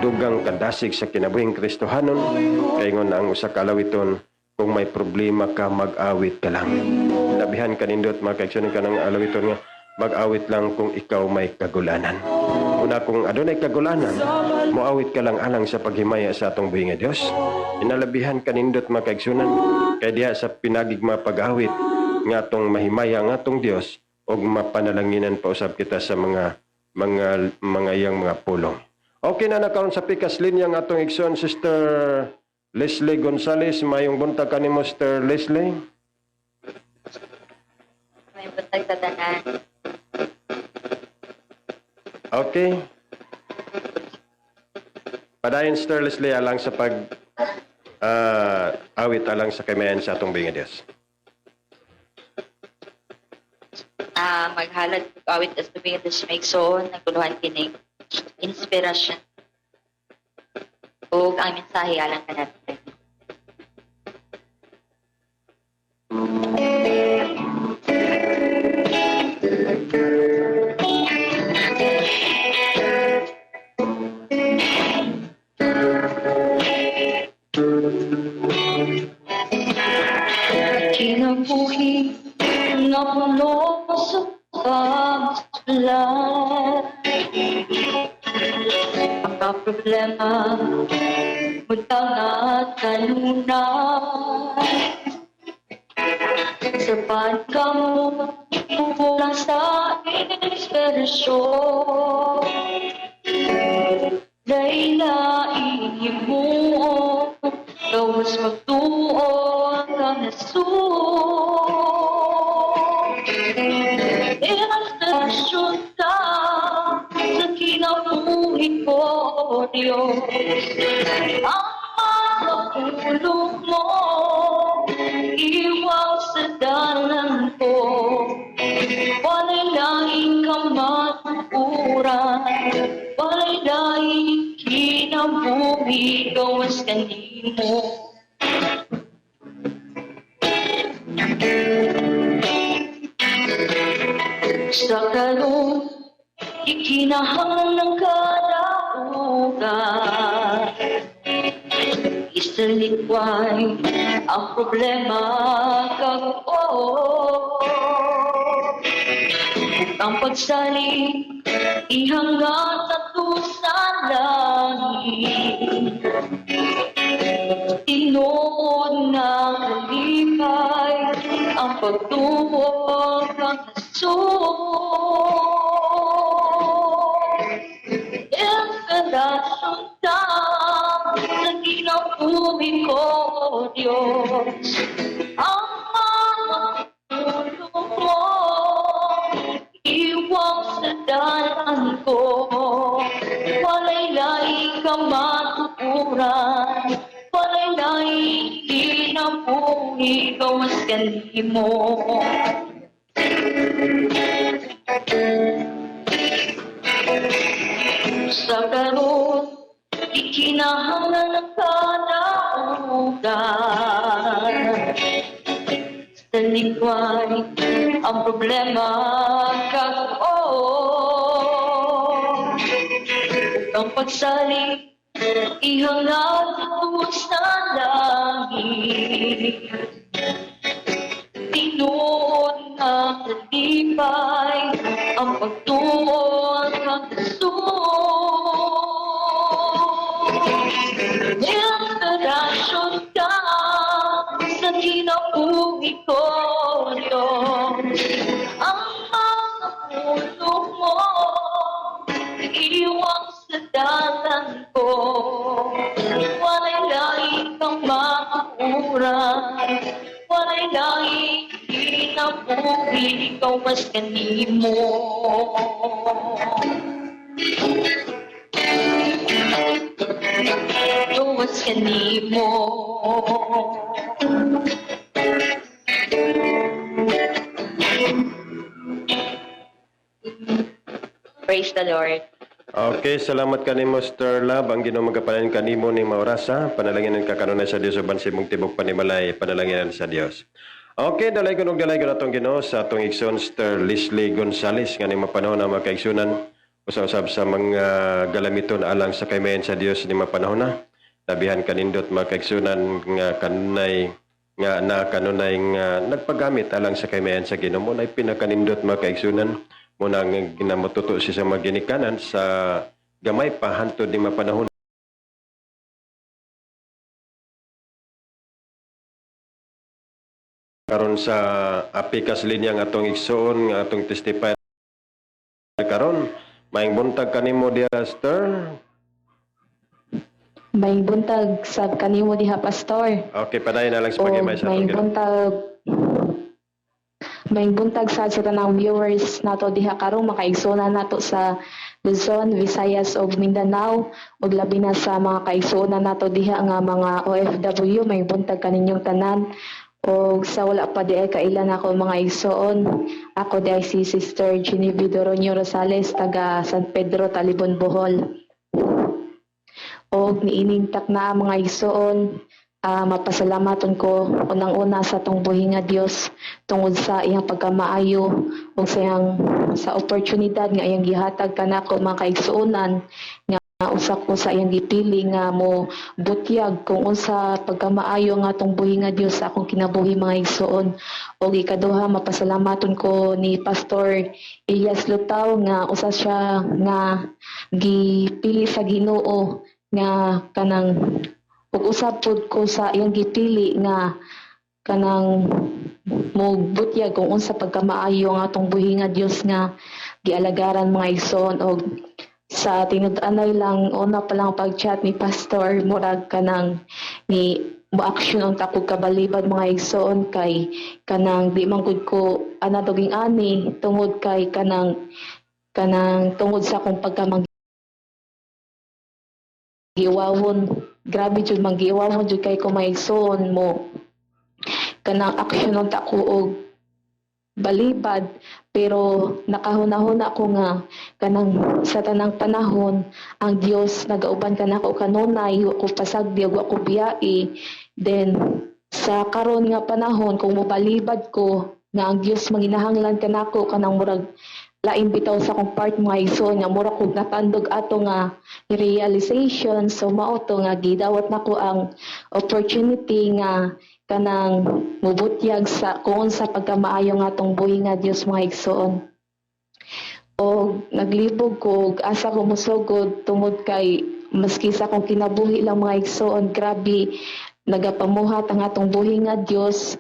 dugang kadasig sa kinabuhing Kristohanon kay ngon ang usa ka alawiton. Kung may problema ka, mag-awit ka lang. Labihan ka nindot, makaigsunan ka ng alawiton nga, mag-awit lang kung ikaw may kagulanan. Una kung adunay kagulanan, moawit ka lang alang sa paghimaya sa atong buhi nga Dios. Inalabihan ka nindot, makaigsunan, kay diha sa pinagigma pag-awit nga atong mahimaya nga atong Dios o mapanalanginan pa usab kita sa mga iyang mga pulong. Okay na nakaroon sa pikas linya nga atong igsoon, Sister Leslie Gonzales. Mayong buntag kanimo, Sister Leslie. May buntag sa tanan. Okay. Padayon, Sister Leslie, alang sa awit alang sa kamayan sa atong buhi nga Dios. Maghalad ko awit as tubig at Maigsoon, naguluhan kining inspirasyon. O ang mensahe alang ka natin. Kinabuhi na puno sa pagsulat. Ang problema mutang at kanunay. Sapat ka mo pulang sa inspirasyon. Laylain mo gawas magtuon ka na inspirasyon ka sa kinabuhi ko, Diyos. Ang makatulong mo iwaw sa dalan ko. Walay laing kamatukuran, walay laing kinabuhi gawas kanimo. Sa karoon, ikinahanglan ka na ugat. Isalikway ang problema kako. Ang pagsali, ihangat at sa langit. Tinood na kalipay ang pagtuwag ng inspirasyon ka sa kinabuhi ko, Diyos. Ang mga tulong mo iwang sa dalan ko. Walay laing ka matuturan, walay laing kinabuhi gawas kanimo. Sa karoon, ikinahanglan ka na ugat. Sa likway, ang problema kako. Ang pagsali, ihangat ito sa langit. Tinood na kalipay ang pagtuon ng inspirasyon ka sa kinabuhi ko, nag-iwang sa dalan ko. Walay laing kang makaurang, walay laing hinabuhi, ikaw mas kanimo. Ikaw mas kanimo. Praise the Lord. Okay, salamat kanimo Sister Love. Ang Ginoo magapalan kanimo ni maorasa. Panalangin ka kanunay sa Dios uban sa imong tibok panimalay. Panalangin sa Dios. Okay, dalay ko atong Ginoo sa atong igsoon Sister Leslie Gonzales nga ni mapanahon na makaigsunan usab sa mga galamiton alang sa kaymayan sa Dios ni mapanahon na. Labihan kanindot makaigsunan nga kanunay nga kanunay nga nagpagamit alang sa kaymayan sa Ginoo mo na pinakanindot makaigsunan. Muna nga ginamatuto siya sa mga ginikanan sa gamay pa hantod ni mapanahon karon sa apikas linya nga atong igsoon nga atong testify karon maing buntag kanimo diha Sister. May buntag sa kanimo diha pastor. Okay, padayon na lang sa O pagimay sa may atong Ginoo. buntag sa tanang viewers nato diha karon makaigsonan nato sa Luzon, Visayas ug Mindanao ug labi na sa mga kaigsonan nato diha nga mga OFW. May buntag kaninyong tanan. O sa wala pa di ay kailan ako mga igsoon. Ako di ay si Sister Genevieve Doronio Rosales taga San Pedro, Talibon, Bohol. O niinintak na mga igsoon, mapasalamaton ko unang-una sa tong buhi nga Dios tungod sa iyang pagkamaayo o sa oportunidad nga iyang gihatag kanako mga kaigsuonan nga usa ko sa iyang gipili nga mo butyag kung unsa pagkamaayo nga tong buhi nga Dios sa akong kinabuhi mga igsuon. O ikaduha mapasalamaton ko ni Pastor Elias Lutaw nga usa siya nga gipili sa Ginoo nga kanang ug usab pud ko sa iyang gipili nga kanang mobutyag kung unsa pagkamaayo nga atong buhi nga Dios nga gialagaran mga igsoon. Og sa tinud-anay lang una pa lang pag-chat ni Pastor murag kanang ni mo-action ang takog kabalibad mga igsoon kay kanang di man gud ko ana duging ani tungod kay kanang tungod sa akong giwawon, grabe jud manggiwawon jud kay ko maigsoon mo kanang aksyonon ta ko og balibad, pero nakahuna-huna ko nga kanang sa tanang panahon ang Dios nagauban kanako kanunay wa ko pasagdi wa ko biyai. Then sa karon nga panahon kung mobalibad ko nga ang Dios manginahanglan kanako kanang murag lain bitaw sa akong part mga igsoon nga mura kog natandog ato nga realization. So mao to nga gidawat nako ang opportunity nga kanang mubutyag sa kung sa pagkamaayo nga atong buhi nga Dios mga igsoon. O naglibog ko ug asa ko mosugod tungod kay maski sa akong kinabuhi lang mga igsoon, grabe nagapamuhat ang atong buhi nga Dios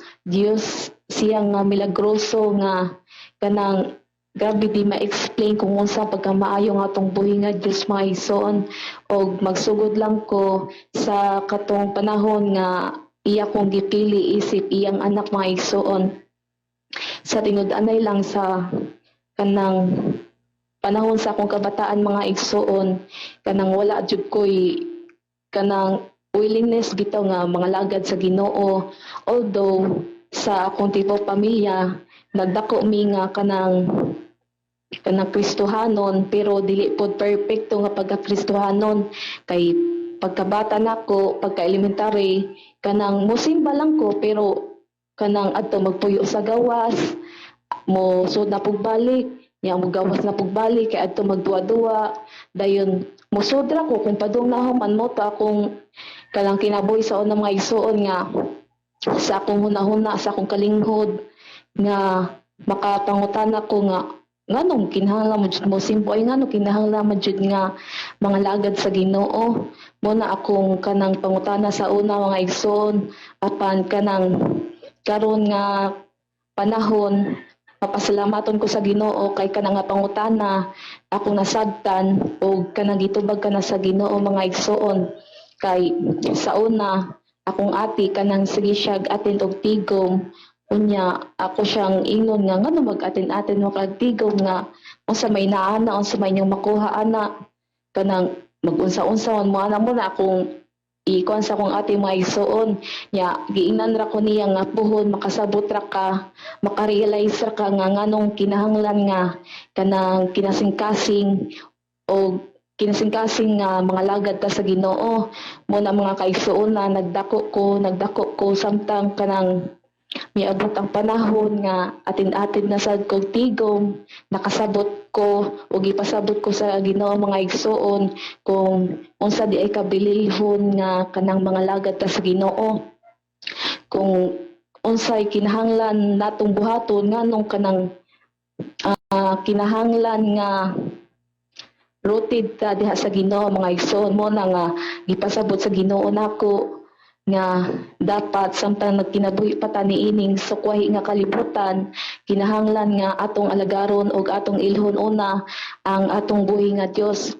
siya nga milagroso nga kanang grabe di ma-explain kung unsa pagkamaayo nga atong buhi nga Dios mga igsoon. Og magsugod lang ko sa katong panahon nga iya kong gipili isip iyang anak mga igsoon. Sa tinud-anay lang sa kanang panahon sa akong kabataan mga igsoon, kanang wala jud ko'y kanang willingness bitaw nga mga lagad sa Ginoo. Although sa akong tipo pamilya nagdako mi nga kanang Kristohanon, pero dili pod perfecto nga pagka-Kristohanon kay pagkabata nako pagka-elementary kanang mosimba lang ko, pero kanang adto magpuyo sa gawas mo sud na pugbalik nya mo gawas na pugbalik kay adto magduwa-duwa dayon mosudra ko kung padung nahuman mo to akong kanang kinabuhi sa unang mga igsoon nga sa akong hunahuna sa akong kalinghod nga makapangutana ko nga nganong kinahanglan mo jud mo simpo ay nganong kinahanglan mo jud nga mga lagad sa Ginoo. Muna akong kanang pangutana sa una mga igsoon apan kanang karon nga panahon mapasalamaton ko sa Ginoo kay kanang nga pangutana akong nasabtan o kanang gitubag ka na sa Ginoo mga igsoon. Kay sa una akong ati kanang sige siya atin og tigom, unya ako siyang ingon nga ngano mag-atin-atin mo kag tigom nga unsa may naana unsa may niyong makuha ana kanang mag-unsa-unsa mo ana mo na akong ikon sa akong ati mga igsoon nya giingnan ra ko niya nga puhon makasabot ra ka makarealize ra ka nga nganong kinahanglan nga kanang kinasingkasing o kinasingkasing nga mga lagad ta sa Ginoo mo na mga kaigsoon na nagdako ko samtang kanang miabot ang panahon nga atin-atin na sad kog tigom nakasabot ko ug ipasabot ko sa Ginoo mga igsoon kung unsa di ay kabilihon nga kanang mga lagad ta sa Ginoo kung unsay kinahanglan natong buhaton nganong kanang kinahanglan nga rooted ta diha sa Ginoo mga igsoon mo na nga gipasabot sa Ginoo nako nga dapat samtang nagkinabuhi pa ta niining sukwahi nga kalibutan kinahanglan nga atong alagaron og atong ilhon una ang atong buhi nga Dios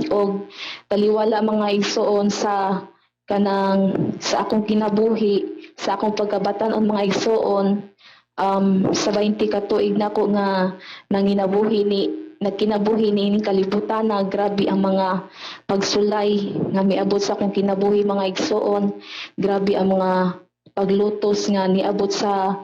og taliwala mga igsoon sa kanang sa akong kinabuhi sa akong pagkabatan-on mga igsoon sa 20 ka tuig nako nga nanginabuhi ni nagkinabuhi ni ining kalibutan na grabe ang mga pagsulay nga miabot sa akong kinabuhi mga igsoon grabe ang mga paglutos nga niabot sa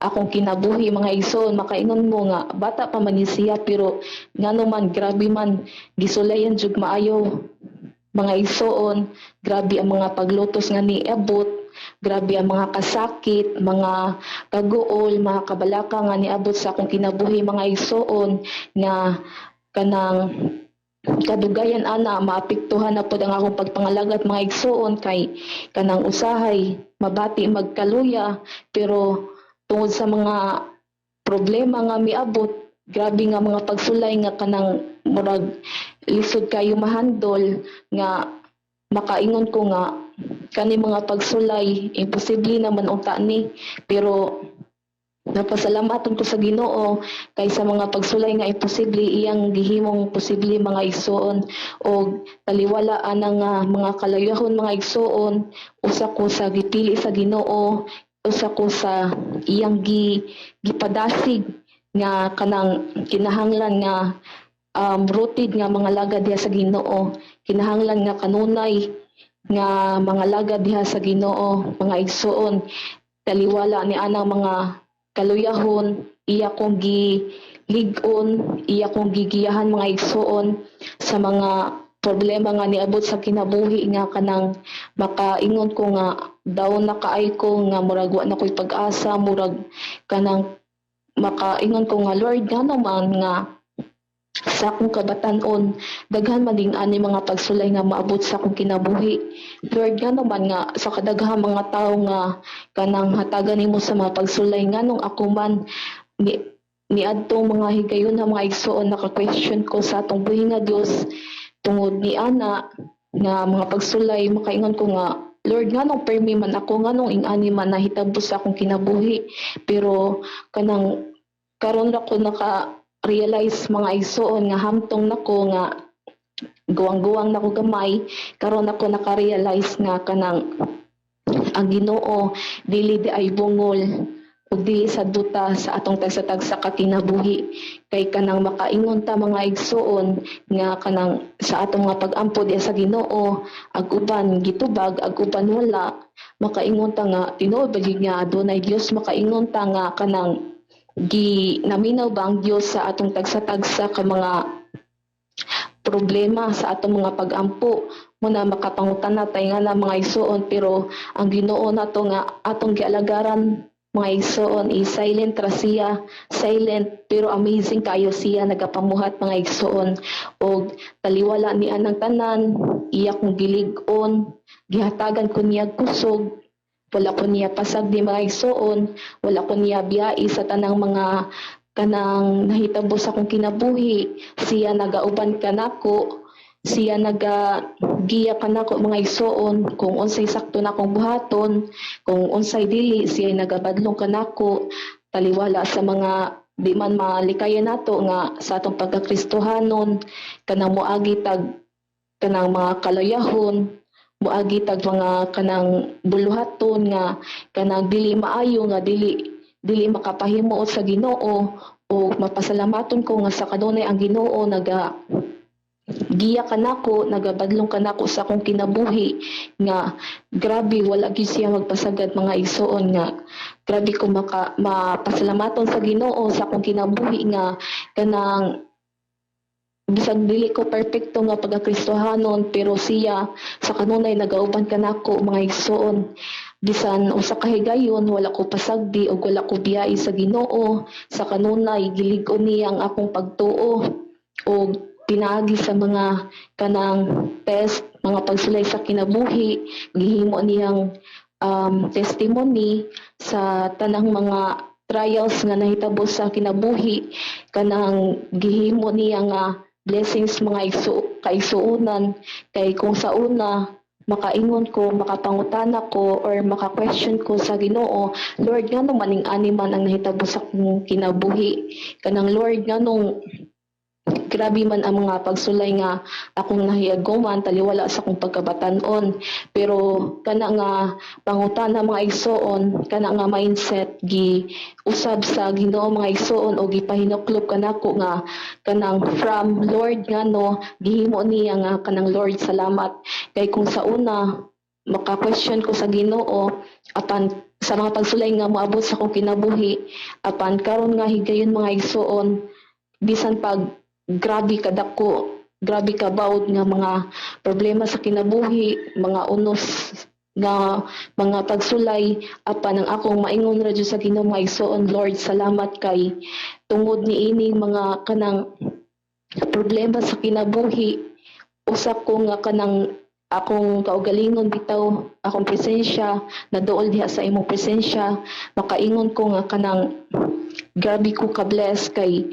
akong kinabuhi mga igsoon makaingon mo nga bata pa man ni siya pero ngano man grabe man gisulayan jud maayo mga igsoon grabe ang mga paglutos nga niabot grabe ang mga kasakit, mga kaguol, mga kabalaka nga niabot sa akong kinabuhi mga igsoon nga kanang kadugayan ana maapektuhan na pod ang akong pagpangalagat mga igsoon kay kanang usahay mabati magkaluya pero tungod sa mga problema nga miabot grabe nga mga pagsulay nga kanang murag lisod kayo mahandol nga makaingon ko nga kani mga pagsulay imposible naman unta ni pero napasalamaton ko sa Ginoo kay sa mga pagsulay nga imposible iyang gihimong posible mga igsoon og taliwala ana nga mga kalayahon mga igsoon usa ko sa gipili sa Ginoo usa ko sa iyang gipadasig nga kanang kinahanglan nga rooted nga mga lagad diha sa Ginoo kinahanglan nga kanunay nga mga lagad diha sa Ginoo mga igsoon taliwala ni anang mga kaluyahon iya kong gilig-on iya kong gigiyahan mga igsoon sa mga problema nga niabot sa kinabuhi nga kanang makaingon ko nga daw nakaay ko nga murag wa na ko'y pag-asa murag kanang makaingon ko nga Lord nga naman nga sa akong kabatan-on daghan man ding ani mga pagsulay nga maabot sa akong kinabuhi Lord nga naman nga sa kadaghang mga tawo nga kanang hatagan nimo sa mga pagsulay nganong ako man ni adtong mga higayon nga mga igsoon naka-question ko sa atong buhi nga Dios tungod ni ana nga mga pagsulay makaingon ko nga Lord nganong permi man ako nganong ing-ani man nahitabo sa akong kinabuhi pero kanang karon ra ko realize mga igsoon nga hamtong nako nga guwang-guwang nako gamay karon ako naka-realize nga kanang ang Ginoo dili di ay bungol ug dili sad buta sa atong tagsa-tagsa ka kinabuhi kay kanang makaingon ta mga igsoon nga kanang sa atong nga pag-ampo diha sa Ginoo ag uban gitubag ag uban wala makaingon ta nga tinuod ba nga adunay Dios makaingon ta nga kanang naminaw ba ang Diyos sa atong tagsa-tagsa ka mga problema sa atong mga pag-ampo muna makapangutan natay nga na mga igsoon pero ang Ginoo nato nga atong gialagaran mga igsoon is silent ra siya silent pero amazing kayo siya nagapamuhat mga igsoon og taliwala ni anang tanan iya kong gilig-on gihatagan ko niya kusog wala ko niya pasag di mga igsoon, wala ko niya biyai sa tanang mga kanang nahitabo sa akong kinabuhi. Siya nagauban kanako, siya nagagiya kanako mga igsoon, kung unsay sakto na akong buhaton, kung unsay dili, siya nagabadlong kanako. taliwala sa mga di man malikayan nato nga sa atong pagkakristohanon kanang moagi tag kanang mga kalayahon, moagi tag mga kanang buluhaton nga kanang dili maayo nga dili makapahimuot sa Ginoo o mapasalamaton ko nga sa kanunay ang Ginoo giya kanako, nagabadlong kanako sa akong kinabuhi nga grabe wala gyud siya magpasagad mga igsoon nga grabe ko mapasalamaton sa Ginoo sa akong kinabuhi nga kanang bisag dili ko perpekto nga pagkakristohanon pero siya sa kanunay nagauban kanako mga igsoon bisan usa ka higayon wala ko pasagdi o wala ko biyai sa Ginoo sa kanunay gilig-on niya ang akong pagtuo o pinaagi sa mga kanang test, mga pagsulay sa kinabuhi, gihimo niyang testimony sa tanang mga trials nga nahitabo sa kinabuhi, kanang gihimo niya nga blessings mga kaigsuunan, kay kung sa una, makaingon ko, makapangutana ko, or maka-question ko sa Ginoo, Lord, nga nung maning-ani man ang nahitabo sa kinabuhi, kanang Lord, nga nung grabe man ang mga pagsulay nga akong nahiaguman taliwala sa akong pagkabatan-on pero kana nga pangutana mga igsoon kana nga mindset gi usab sa Ginoo mga igsoon o gipahinuklob kanako nga kanang from Lord nga no gihimo niya nga kanang Lord salamat kay kung sa una maka-question ko sa Ginoo apan sa mga pagsulay nga moabot sa akong kinabuhi apan karon nga higayon mga igsoon bisan pag grabe kadako, grabe kabawod nga mga problema sa kinabuhi, mga unos nga mga pagsulay apan ang akong maingon ra jud sa Ginoo mga igsoon Lord salamat kay tungod niini mga kanang problema sa kinabuhi usap ko nga kanang akong kaugalingon bitaw akong presensya naduol diha sa imong presensya makaingon ko nga kanang grabe ko ka-bless kay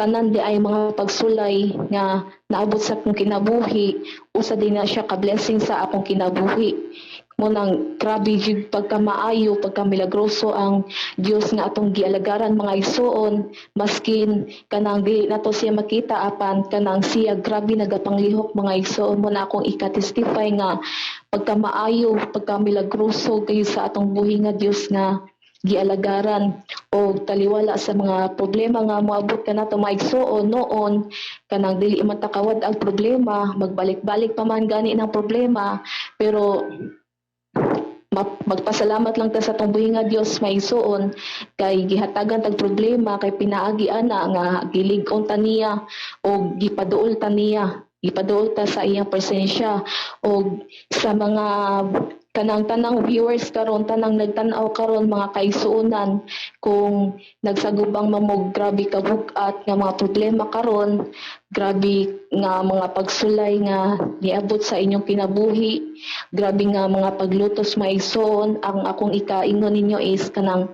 tanan di ay mga pagsulay nga naabot sa akong kinabuhi usa din na siya ka-blessing sa akong kinabuhi mo nang grabe jud pagkamaayo pagkamilagroso ang Dios nga atong gialagaran mga igsoon maskin kanang dili nato siya makita apan kanang siya grabe nagapanglihok mga igsoon mo na akong ika-testify nga pagkamaayo pagkamilagroso kayo sa atong buhi nga Dios nga gialagaran o taliwala sa mga problema nga moabot ka nato mga igsoon noon kanang dili man takawad ang problema magbalik-balik pa man gani ng problema pero magpasalamat lang ta sa atong buhi nga Dios mga igsoon kay gihatagan tag problema kay pinaagi ana nga gilig-on ta niya o gipaduol ta niya gipaduol ta sa iyang presensya o sa mga kanang tanang viewers karon tanang nagtan-aw karon mga kaigsuonan kung nagsagubang mamog grabe ka bugat nga mga problema karon grabe nga mga pagsulay nga niabot sa inyong kinabuhi grabe nga mga paglutos mga igsoon ang akong ikaingon ninyo is kanang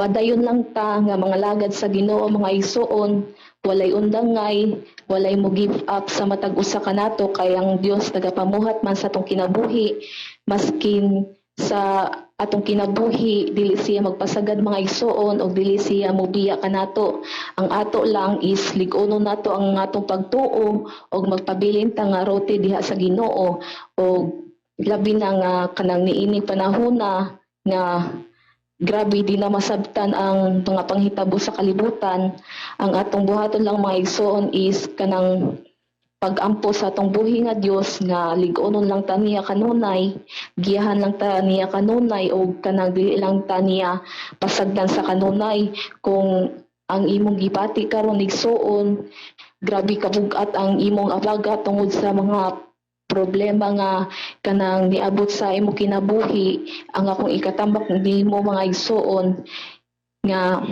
padayon lang ta nga mga lagad sa Ginoo mga igsoon walay undangay walay mo give up sa matag usa kanato kay ang Dios nagapamuhat man sa atong kinabuhi maskin sa atong kinabuhi dili siya magpasagad mga igsoon o dili siya mobiya kanato ang ato lang is lig-onon nato ang atong pagtuo og magpabilin ta nga rote diha sa Ginoo o labi na nga kanang niini panahona nga grabe di na masabtan ang mga panghitabo sa kalibutan. Ang atong buhaton lang mga igsoon is kanang pag-ampo sa atong buhi nga Dios nga lig-onon lang ta niya kanunay, giyahan lang ta niya kanunay o kanang dili lang ta niya pasagdan sa kanunay kung ang imong gibati karon igsoon, grabe kabugat ang imong abaga tungod sa mga problema nga kanang niabot sa imo kinabuhi ang akong ikatambak nimo mga igsoon nga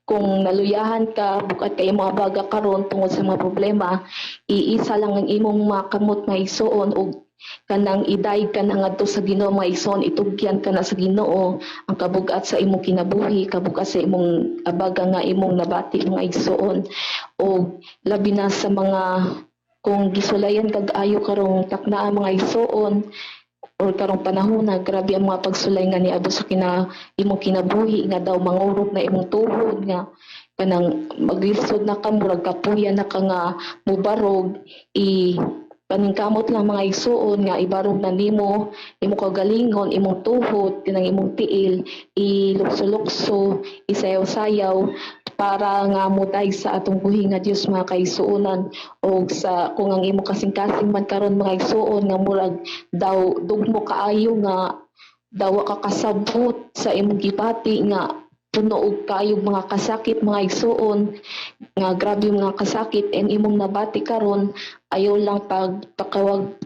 kung naluyahan ka bukat kay imong abaga karon tungod sa mga problema iisa lang ang imong makamot mga igsoon og kanang iday ka na ngadto sa Ginoo mga igsoon itugyan ka na sa Ginoo ang kabugat sa imong kinabuhi kabugat sa imong abaga nga imong nabati mga igsoon og labi na sa mga kung gisulayan kag ayo karong taknaa mga igsoon or karong panahon na grabe ang mga pagsulay nga ni abo sa imong kinabuhi nga daw mangurog na imong tuhod nga kanang maglisod na ka murag kapuyan na ka nga mubarog paningkamot lang mga igsuon nga ibarog na nimo imong kagalingon imong tuhod kanang imong tiil ilukso-lukso isayaw-sayaw para nga mutay sa atong buhi nga Dios mga kaigsuonan o sa kung ang imo kasing-kasing man karon mga igsuon nga murag daw dugmo kaayo nga daw ka kasabot sa imong gibati nga puno og kaayong mga kasakit mga igsuon nga grabe mga kasakit and imong nabati karon ayaw lang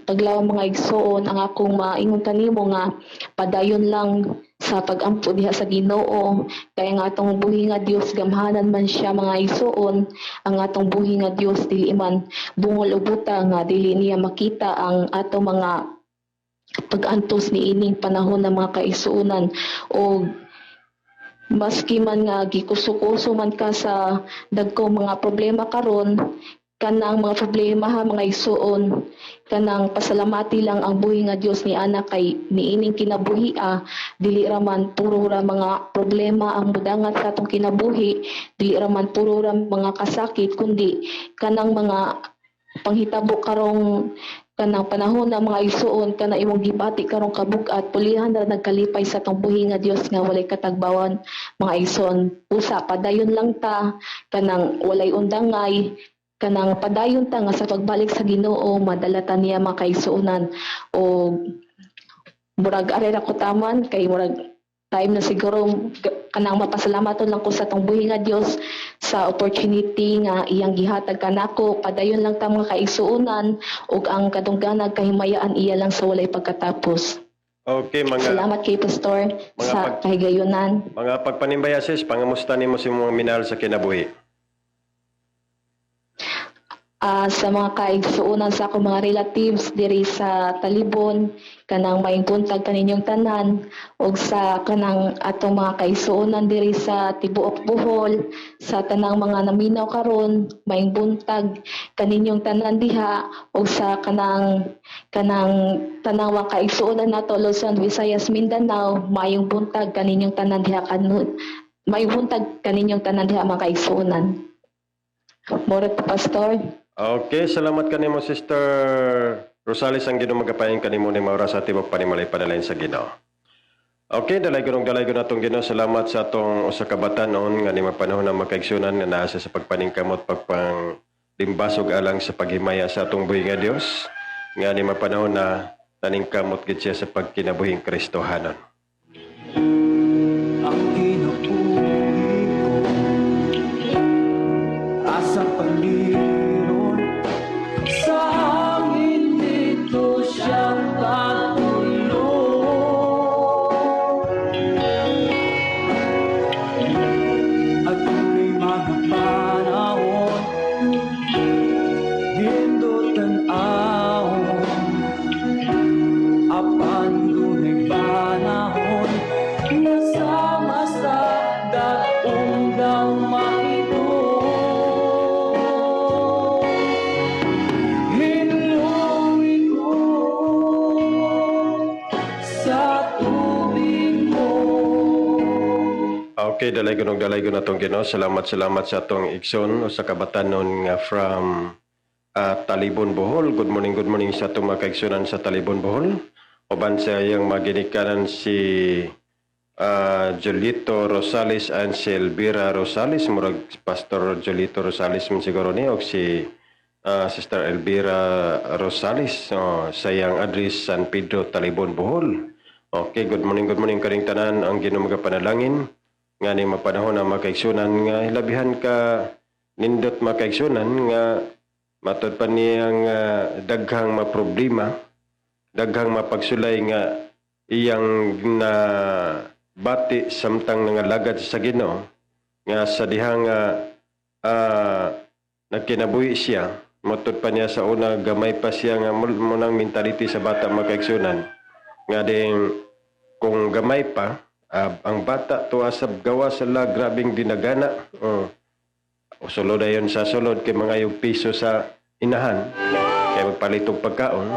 paglawang mga igsuon ang akong maingon kanimo nga padayon lang sa pag-ampo diha sa Ginoo kaya nga atong buhi nga Dios gamhanan man siya mga igsuon ang atong buhi nga Dios dili man bungol o buta nga dili niya makita ang atong mga pag-antos ni ining panahon ng mga kaigsuonan o maski man nga gikuso-kuso man ka sa dagkong mga problema karon kanang mga problema ha mga igsuon kanang pasalamati lang ang buhi nga Dios ni ana kay niining kinabuhi dili ra man puro ra mga problema ang mudangat sa atong kinabuhi dili ra man puro ra mga kasakit kundi kanang mga panghitabo karong kanang panahon na mga igsuon kana imong gibati karong kabug-at pulihan na nagkalipay sa atong buhi nga Dios nga walay katagbawan mga igsoon usa padayon lang ta kanang walay undangay kanang padayon ta nga sa pagbalik sa Ginoo madala ta niya mga kaigsuonan o murag ari ra ko taman kay murag time na siguro kanang mapasalamaton lang ko sa atong buhi nga Dios sa opportunity nga iyang gihatag kanako padayon lang ta mga kaigsuonan ug ang kadungganag kahimayaan iya lang sa walay pagkatapos. Okay, Salamat kay Pastor sa kahigayonan. mga pagpanimbaya sis, pangamusta nimo si mga minahal sa kinabuhi? Sa mga kaigsuonan sa akong mga relatives diri sa Talibon kanang maayong buntag kaninyong tanan ug sa kanang atong mga kaigsuonan diri sa tibuok Bohol sa tanang mga naminaw karon maayong buntag kaninyong tanan diha ug sa kanang tanang mga kaigsuonan nato Luzon, Visayas, Mindanao maayong buntag kaninyong tanan diha maayong buntag kaninyong tanan diha mga kaigsuonan. Moro to Pastor. Okay, salamat kanimo Sister Rosales ang Ginoo magapayon kanimo ni maura sa tibok panimalay padalain sa Ginoo. Okay, dalay gunong natong Ginoo. Salamat sa atong usa ka batan-on nga ni mapanahon na makaigsunan nga naa sa pagpaningkamot pagpang limbasog alang sa paghimaya sa atong buhi nga Dios nga ni mapanahon na taningkamot gid siya sa pagkinabuhing Kristohanon. Ang kinabuhi ko asa paliron sa hangin dito siyang katulong at tuloy mga panahon hindutan ahon apan dunay panahon nasama sa datunggang mahito hinuwi ko sa tubig mo. Okay, dalay gunong natong Ginoo. Salamat sa atong igsoon o sa kabatanon nga from Talibon, Bohol. Good morning sa atong mga kaigsunan sa Talibon, Bohol. Uban sa iyang maginikanan si Jolito Rosales and si Elvira Rosales. Murag Pastor Jolito Rosales man siguro ni o si Sister Elvira Rosales sa iyang address San Pedro, Talibon, Bohol. Okay, good morning kaning tanan ang Ginoo magapanalangin nga ni mapanahon na makaigsunan nga hilabihan ka nindot makaigsunan nga matod pa niyang daghang maproblema, daghang mapagsulay nga iyang na bati samtang nangalagad sa Ginoo nga sa dihang nagkinabuhi siya matod pa niya sa una gamay pa siya nga munang mentality sa bata makaigsunan nga din kung gamay pa ang bata tuasab gawa sa grabing dinagana sulod ayon sa sulod kay mga yung piso sa inahan kay magpalitog pagkaon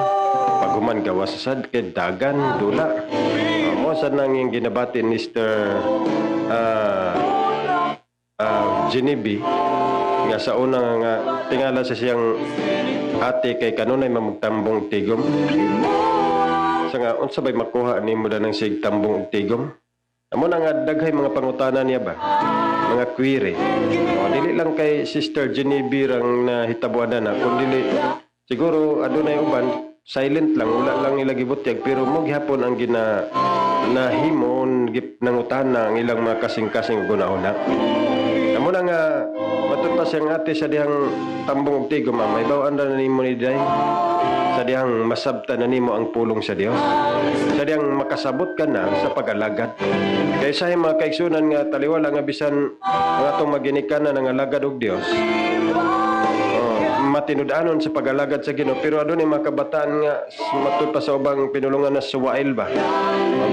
Paguman gawas sad kay dagan dula. Mo sa nang yung ginabati ni Mr. Genevieve nga sa una nga tingala sa siyang ate kay kanunay mamagtambong tigom. Sa nga unsa bay makuha nimo da ng sig tambong tigom? Amo na nga daghay mga pangutana niya ba? Mga query. O, dili lang kay Sister Genevieve ang nahitabuan na kundi siguro adunay uban silent lang, wala lang nila gibutyag pero mo gihapon ang nahimon nangutana ang ilang mga kasing-kasing gunahuna. Amo na nga matut pa siyang ate sa dihang tambong tigom may bawaan na nimo ni day sa dihang masabta na nimo ang pulong sa Dios, sa dihang makasabot ka na sa pag-alagad. Kaysa yung mga kaigsunan nga taliwala nga bisan ang atong maginikanan ng alagad og Dios, matinud-anon sa pag-alagad sa Ginoo pero adunay mga kabataan nga matud pa sa ubang pinulungan na suwail ba.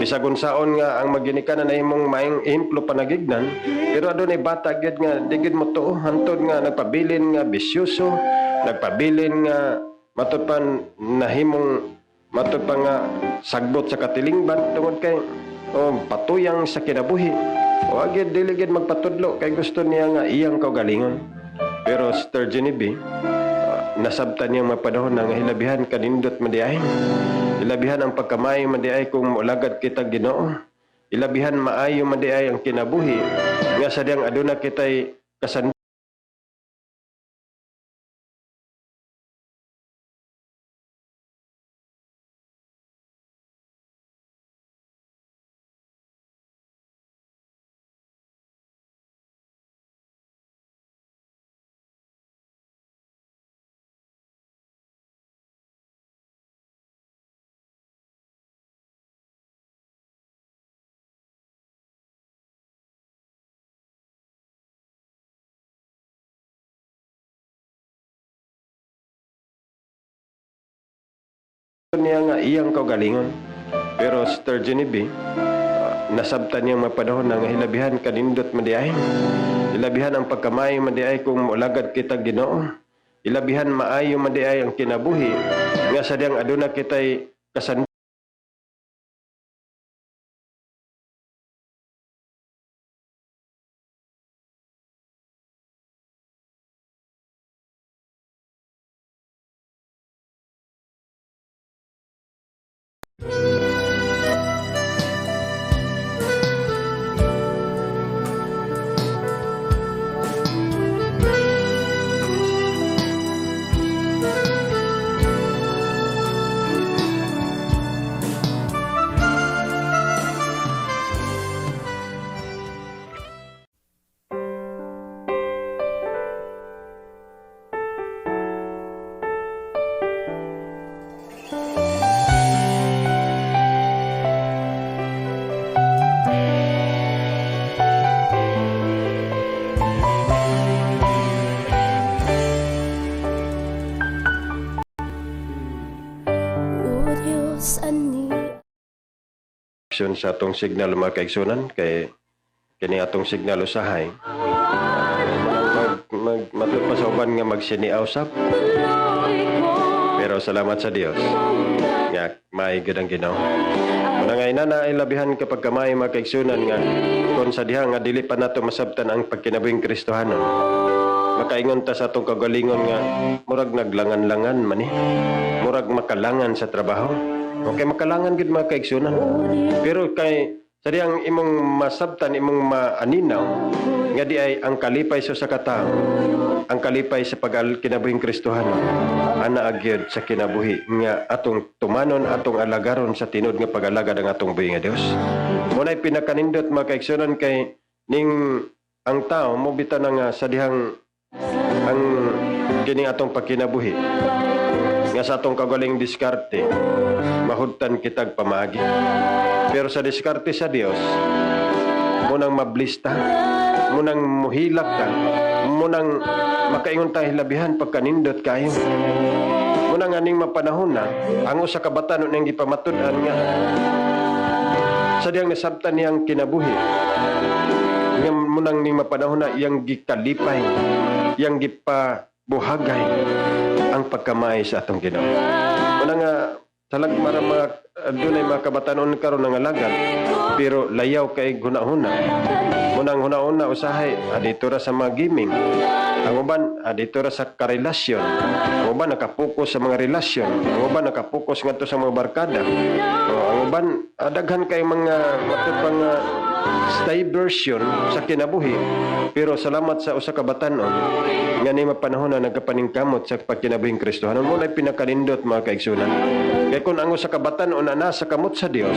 Bisag unsaon nga ang maginikanan na imong maayong ehemplo panagignan pero adunay bata gyud nga digid mo tuo hantod nga nagpabilin nga bisyoso, nagpabilin nga matud pa nahimong matud pa nga sagbot sa katilingban tungod kay patuyang sa kinabuhi. O agad dili gid magpatudlo kay gusto niya nga iyang kaugalingon. Pero Sister Genevieve, nasabtan niyang mapanahon na nga hilabihan kanindot madiay. Hilabihan ang pagkamay madiay kung mulagad kita Ginoo. Hilabihan maayo madiay ang kinabuhi nga sa diyang aduna kitay kasan niya nga iyang kaugalingon. Pero Sister Genevieve, nasabtan niyang mapanahon na nga hilabihan kanindot madiay. Hilabihan ang pagkamay madiay kung mulagad kita Ginoo. Hilabihan maayo madiay ang kinabuhi nga sa diyang aduna kitay kasan sa atong signal mga kaigsunan kay kini atong signal usahay matut pa sa uban nga magsiniaw usap pero salamat sa Dios nga may gidang Ginoo. Una nga inana ilabihan kapag kamay mga kaigsunan nga kung sa diha nga dili pa nato masabtan ang pagkinabuhing Kristohanon makaingon ta sa atong kagalingon nga murag naglangan-langan man murag makalangan sa trabaho. Okay, makalangan gid mga kaigsunan. Pero kay sa diyang imong masabtan, imong maaninaw, nga di ay ang kalipay sa katao, ang kalipay sa pag-kinabuhing Kristohanon, ana agyod sa kinabuhi nga atong tumanon, atong alagaron sa tinud nga pag-alagad ang atong buhi nga Dios. Muna'y pinakanindot mga kaigsunan kay ning ang tao mo bitaw na nga sa dihang ang kini atong pagkinabuhi nga sa atong kagaling diskarte mahudtan kitag pamagi. Pero sa diskarte sa Dios munang mablista, munang muhilak ka, munang makaingon ta hilabihan pagkanindot kayo. Munang aning mapanahon na ang usa ka batan nang gipamatud-an nga sa diyang nasabtan niyang kinabuhi. Nga munang ning mapanahon na iyang gikalipay, iyang gipabuhagay ang pagkamay sa atong Ginoo. Una nga talag mara mga dunay mga kabatanon karon nga alagad pero layaw kay hunahuna. Munang hunahuna usahay adito ra sa mga gaming. Ang uban adito ra sa karelasyon. Ang uban nakapokus sa mga relasyon. Ang uban nakapokus ngadto sa mga barkada. Ang uban daghan kay mga matupang stay version sa kinabuhi. Pero salamat sa usa ka batan-on nga ni mapanahon na nagapaningkamot sa pagkinabuhing Kristo. Ano mo na pinakalindot mga kaigsunan? Kaya kung ang usa ka batan-on na sa kamot sa Dios,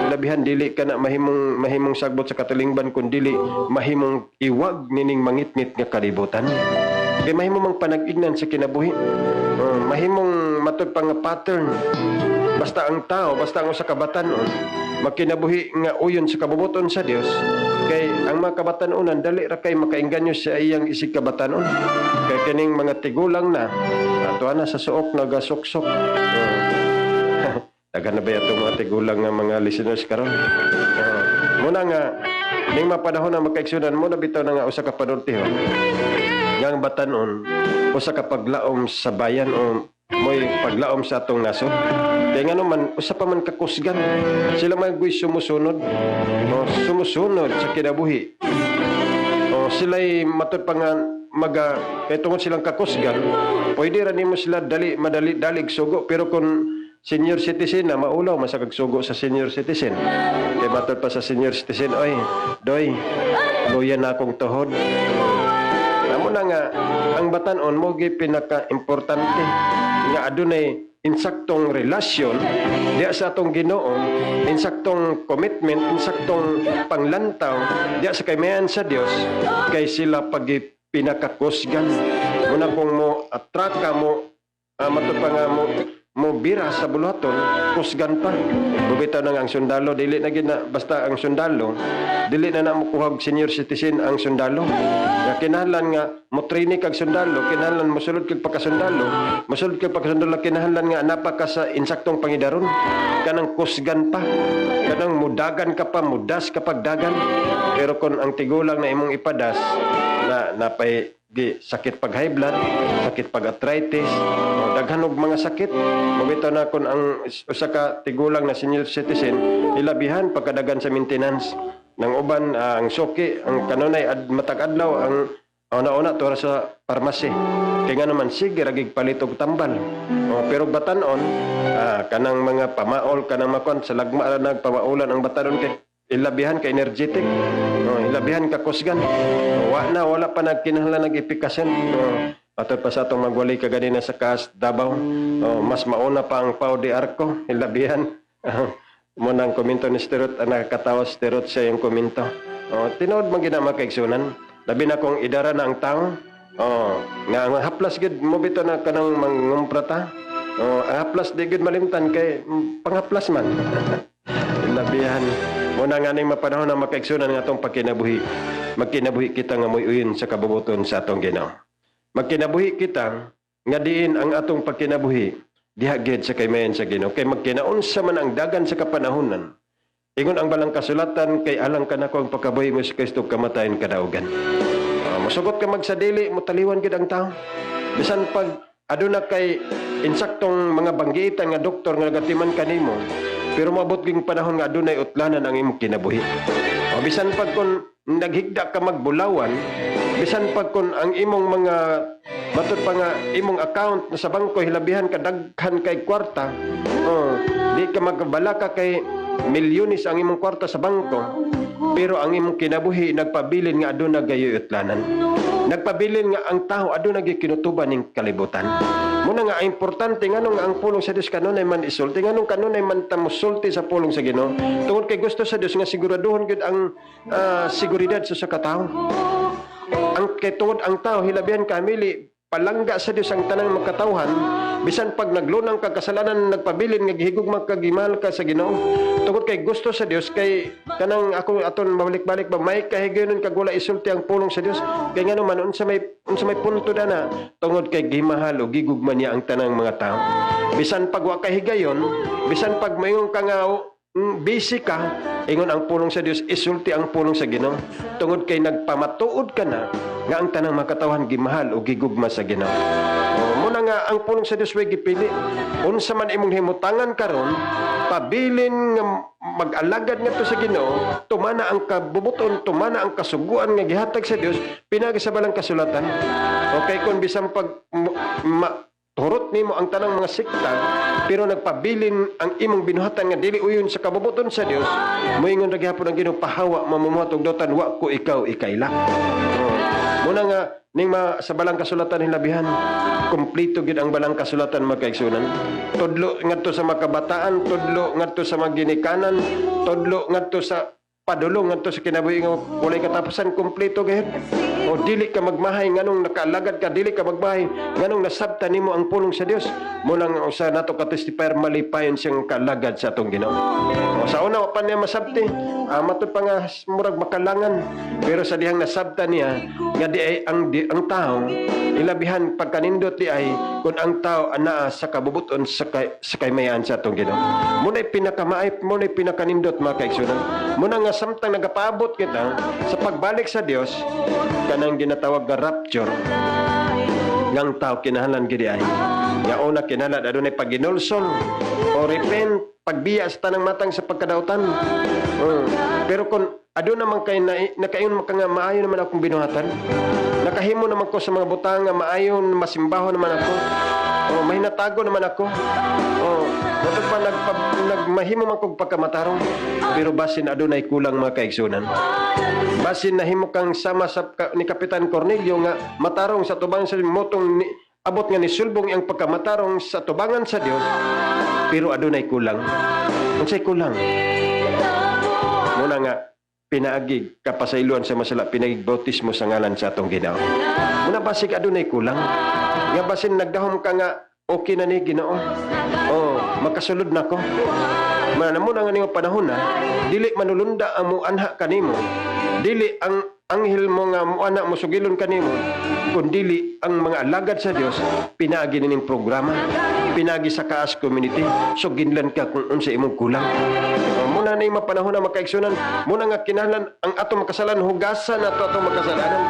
labihan dili ka na mahimong sagbot sa katilingban kun dili mahimong iwag nining mangitngit nga kalibutan. Kaya mahimong mang panag-ignan sa kinabuhi. Mahimong matud pa nga pattern. Basta ang tao, basta ang usa ka batan-on makinabuhi nga uyon sa kabubuton sa Dios, kay ang mga kabatan-onan dali ra kay makainganyo sa iyang isig kabatan-on. Kay kining mga tigulang na ato na sa suok nagasuksok. Dagan na ba itong mga tigulang nga mga listeners karon? Muna nga ning mapanahon na makaigsunan mo na bitaw na nga usa ka panultiho. Nga ang batan-on usa ka paglaom sa bayan o mo'y paglaom sa atong nasod. Kaya nga naman, usa pa man kakusgan. Sila magbuy sumusunod. Sumusunod sa kinabuhi. Sila'y matod pa nga kaya tungod silang kakusgan, pwede rin mo sila dalig sugo. Pero kung senior citizen na, maulaw masakag sugo sa senior citizen. Kaya matod pa sa senior citizen, oy, doy, luyan na akong tuhod. Amo na nga, ang batan-on mo pinaka-importante nga adunay insaktong relasyon diya sa atong Ginoo, insaktong commitment, insaktong panglantaw diya sa kaymayan sa Dios, kay sila pag pinakakusgan. Muna kung mo atraka mo matod pa nga mo bira sa buluhaton, kusgan pa. Bubitaw na nga ang sundalo, dili na gina basta ang sundalo, dili na mo kuhag senior citizen ang sundalo. Nga kinahanglan nga mo training kag sundalo, kinahanglan mo sulod kag pagkasundalo, mosulod kag pagkasundalo, kinahanglan nga napaka sa insaktong pangidaron. Kanang kusgan pa, kanang mudagan ka pa, mudas kapag dagan. Pero kung ang tigulang na imong ipadas na napay sakit pag high blood, sakit pag arthritis, daghan og mga sakit. Mabitaw na kung ang usa ka tigulang na senior citizen, ilabihan pagkadagan sa maintenance. Nang uban ang suki, ang kanunay matag adlaw ang una-una tura sa parmasi. Kaya nga naman sige ragig palitog tambal. Pero batan-on kanang mga pamaol kanang makon sa lagma ra nagpamaulan ang batan-on kay ilabihan ka energetic. Ilabihan ka kusgan. Wala pa nagkinahanglan nag-ipikasan. Atod pa sa atong magwali ka ganina sa Kas Davao. Mas mauna pa ang Pau de Arco. Ilabihan. Muna ang komento ni Sterot, nakakatawa Sterot sa yung komento. Tinood man gina makaigsunan. Labi na kung idara na ang tao. Nga ang haplas gid mo bito na kanang mangumprata. Ang haplas di gid malimtan kay panghaplas man. Ilabihan. Muna nga ning mapanahon na makaigsunan nga atong pagkinabuhi. Magkinabuhi kita nga moy-uyon sa kabubuton sa atong Ginoo. Magkinabuhi kita nga diin ang atong pagkinabuhi diha gid sa kaymayan sa Ginoo. Kay magkinaunsa man ang dagan sa kapanahonan. Ingon ang balang kasulatan kay alang kanako ang pagkabuhi mo sa Kristo kamatayon kadaugan. Masugot ka magsadili, motaliwan gid ang tao. Bisan pag aduna kay insaktong mga banggitan nga doktor nga nagatiman kanimo, pero maabot ging panahon nga adunay utlanan ang imong kinabuhi. Bisan pag kun naghigda ka magbulawan, bisan pag kun ang imong mga matod pa nga imong account sa bangko hilabihan ka daghan kay kwarta, di ka magbalaka kay milyones ang imong kwarta sa bangko, pero ang imong kinabuhi nagpabilin nga aduna gayoy utlanan. Nagpabilin nga ang tao aduna gyud kinutuban ning kalibutan. Muna nga importante nganong ang pulong sa Dios kanunay man isulti, nganong kanunay man ta mosulti sa pulong sa Ginoo. Tungod kay gusto sa Dios nga siguraduhon gyud ang seguridad sa katao. Ang kay tungod ang tao hilabihan kamili palangga sa Dios ang tanang magkatawhan, bisan pag naglunang ka kasalanan nagpabilin nga gihigugma ka gimal ka sa Ginoo. Tungod kay gusto sa Dios kay kanang ako aton mabalik-balik ba may kahigayon kag wala isulti ang pulong sa Dios. Kay ngano man unsa may punto dana tungod kay gimahal o gigugma niya ang tanang mga tao. Bisan pag wa kahigayon, bisan pag mayong ka nga busy ka, ingon ang pulong sa Dios isulti ang pulong sa Ginoo. Tungod kay nagpamatuod ka na nga ang tanang makatawhan gimahal o gigugma sa Ginoo. Muna nga ang pulong sa Dios way gipili. Unsa man imong himutangan karon, pabilin nga mag-alagad ngadto sa Ginoo, tumana ang kabubuton, tumana ang kasuguan nga gihatag sa Dios pinagi sa balang kasulatan. Okay, kung bisan pag turot nimo ang tanang mga sikta, pero nagpabilin ang imong binuhatan nga dili uyon sa kabubuton sa Dios, moingon ra gyapon ang Ginoo pahawa mamumuhat og dotan wa ko ikaw ikayla. Muna nga ning sa balang kasulatan hilabihan, kumpleto gid ang balang kasulatan magkaigsunan. Tudlo ngadto sa makabataan, tudlo ngadto sa maginikanan, tudlo ngadto sa padulong ngadto sa kinabuhi nga walay katapusan, kumpleto gayud. O dili ka magmahay nganong nakaalagad ka, dili ka magmahay nganong nasabtan nimo ang pulong sa Dios. Muna nga usa nato katestipayer malipayon siyang kalagad sa atong Ginoo. O sa una wa pa niya masabti, matud pa nga murag makalangan, pero sa dihang nasabtan niya nga di ay ang tao ilabihan pagkanindot di ay kung ang tao anaa sa kabubuton sa kaymayan sa atong Ginoo. Muna pinakamaay, muna pinakanindot mga kaigsunan. Muna nga samtang nagapaabot kita sa pagbalik sa Dios, kanang ginatawag nga rapture, ngang tao kinahanglan gidi ay nga una kinahanglan adunay paginulsol o repent, pagbiya sa tanang matang sa pagkadautan. Pero kung aduna man kay nakayon man ka nga maayo naman akong binuhatan, nakahimo naman ko sa mga butang nga maayon, masimbaho naman ako, may natago naman ako, dapat pa nagmahimo man kong pagkamatarong, pero basin adunay kulang mga kaigsunan. Basin nahimo kang sama sa ni Kapitan Cornelio nga matarong sa tubangan sa motong abot nga ni sulbong ang pagkamatarong sa tubangan sa Dios, pero adunay kulang. Unsay kulang? Muna nga pinaagig kapasayloan sa masala, pinagigbautismo sa ngalan sa atong Ginoo. Muna basig adunay kulang. Nga basin nagdahom ka nga okay na ni Ginoo. Makasulod na ko. Muna nga niyong panahon na dili manulunda ang muanha kanimo. Dili ang anghel mo nga muana mo sugilon kanimo, kundi ang mga alagad sa Dios pinaagi ning programa, pinagi sa Kaas community, so ginlan ka kung unsa imong kulang. Muna na yung mapanahon na makaigsunan, muna nga kinahanglan ang atong makasalan, hugasan nato atong makasalanan,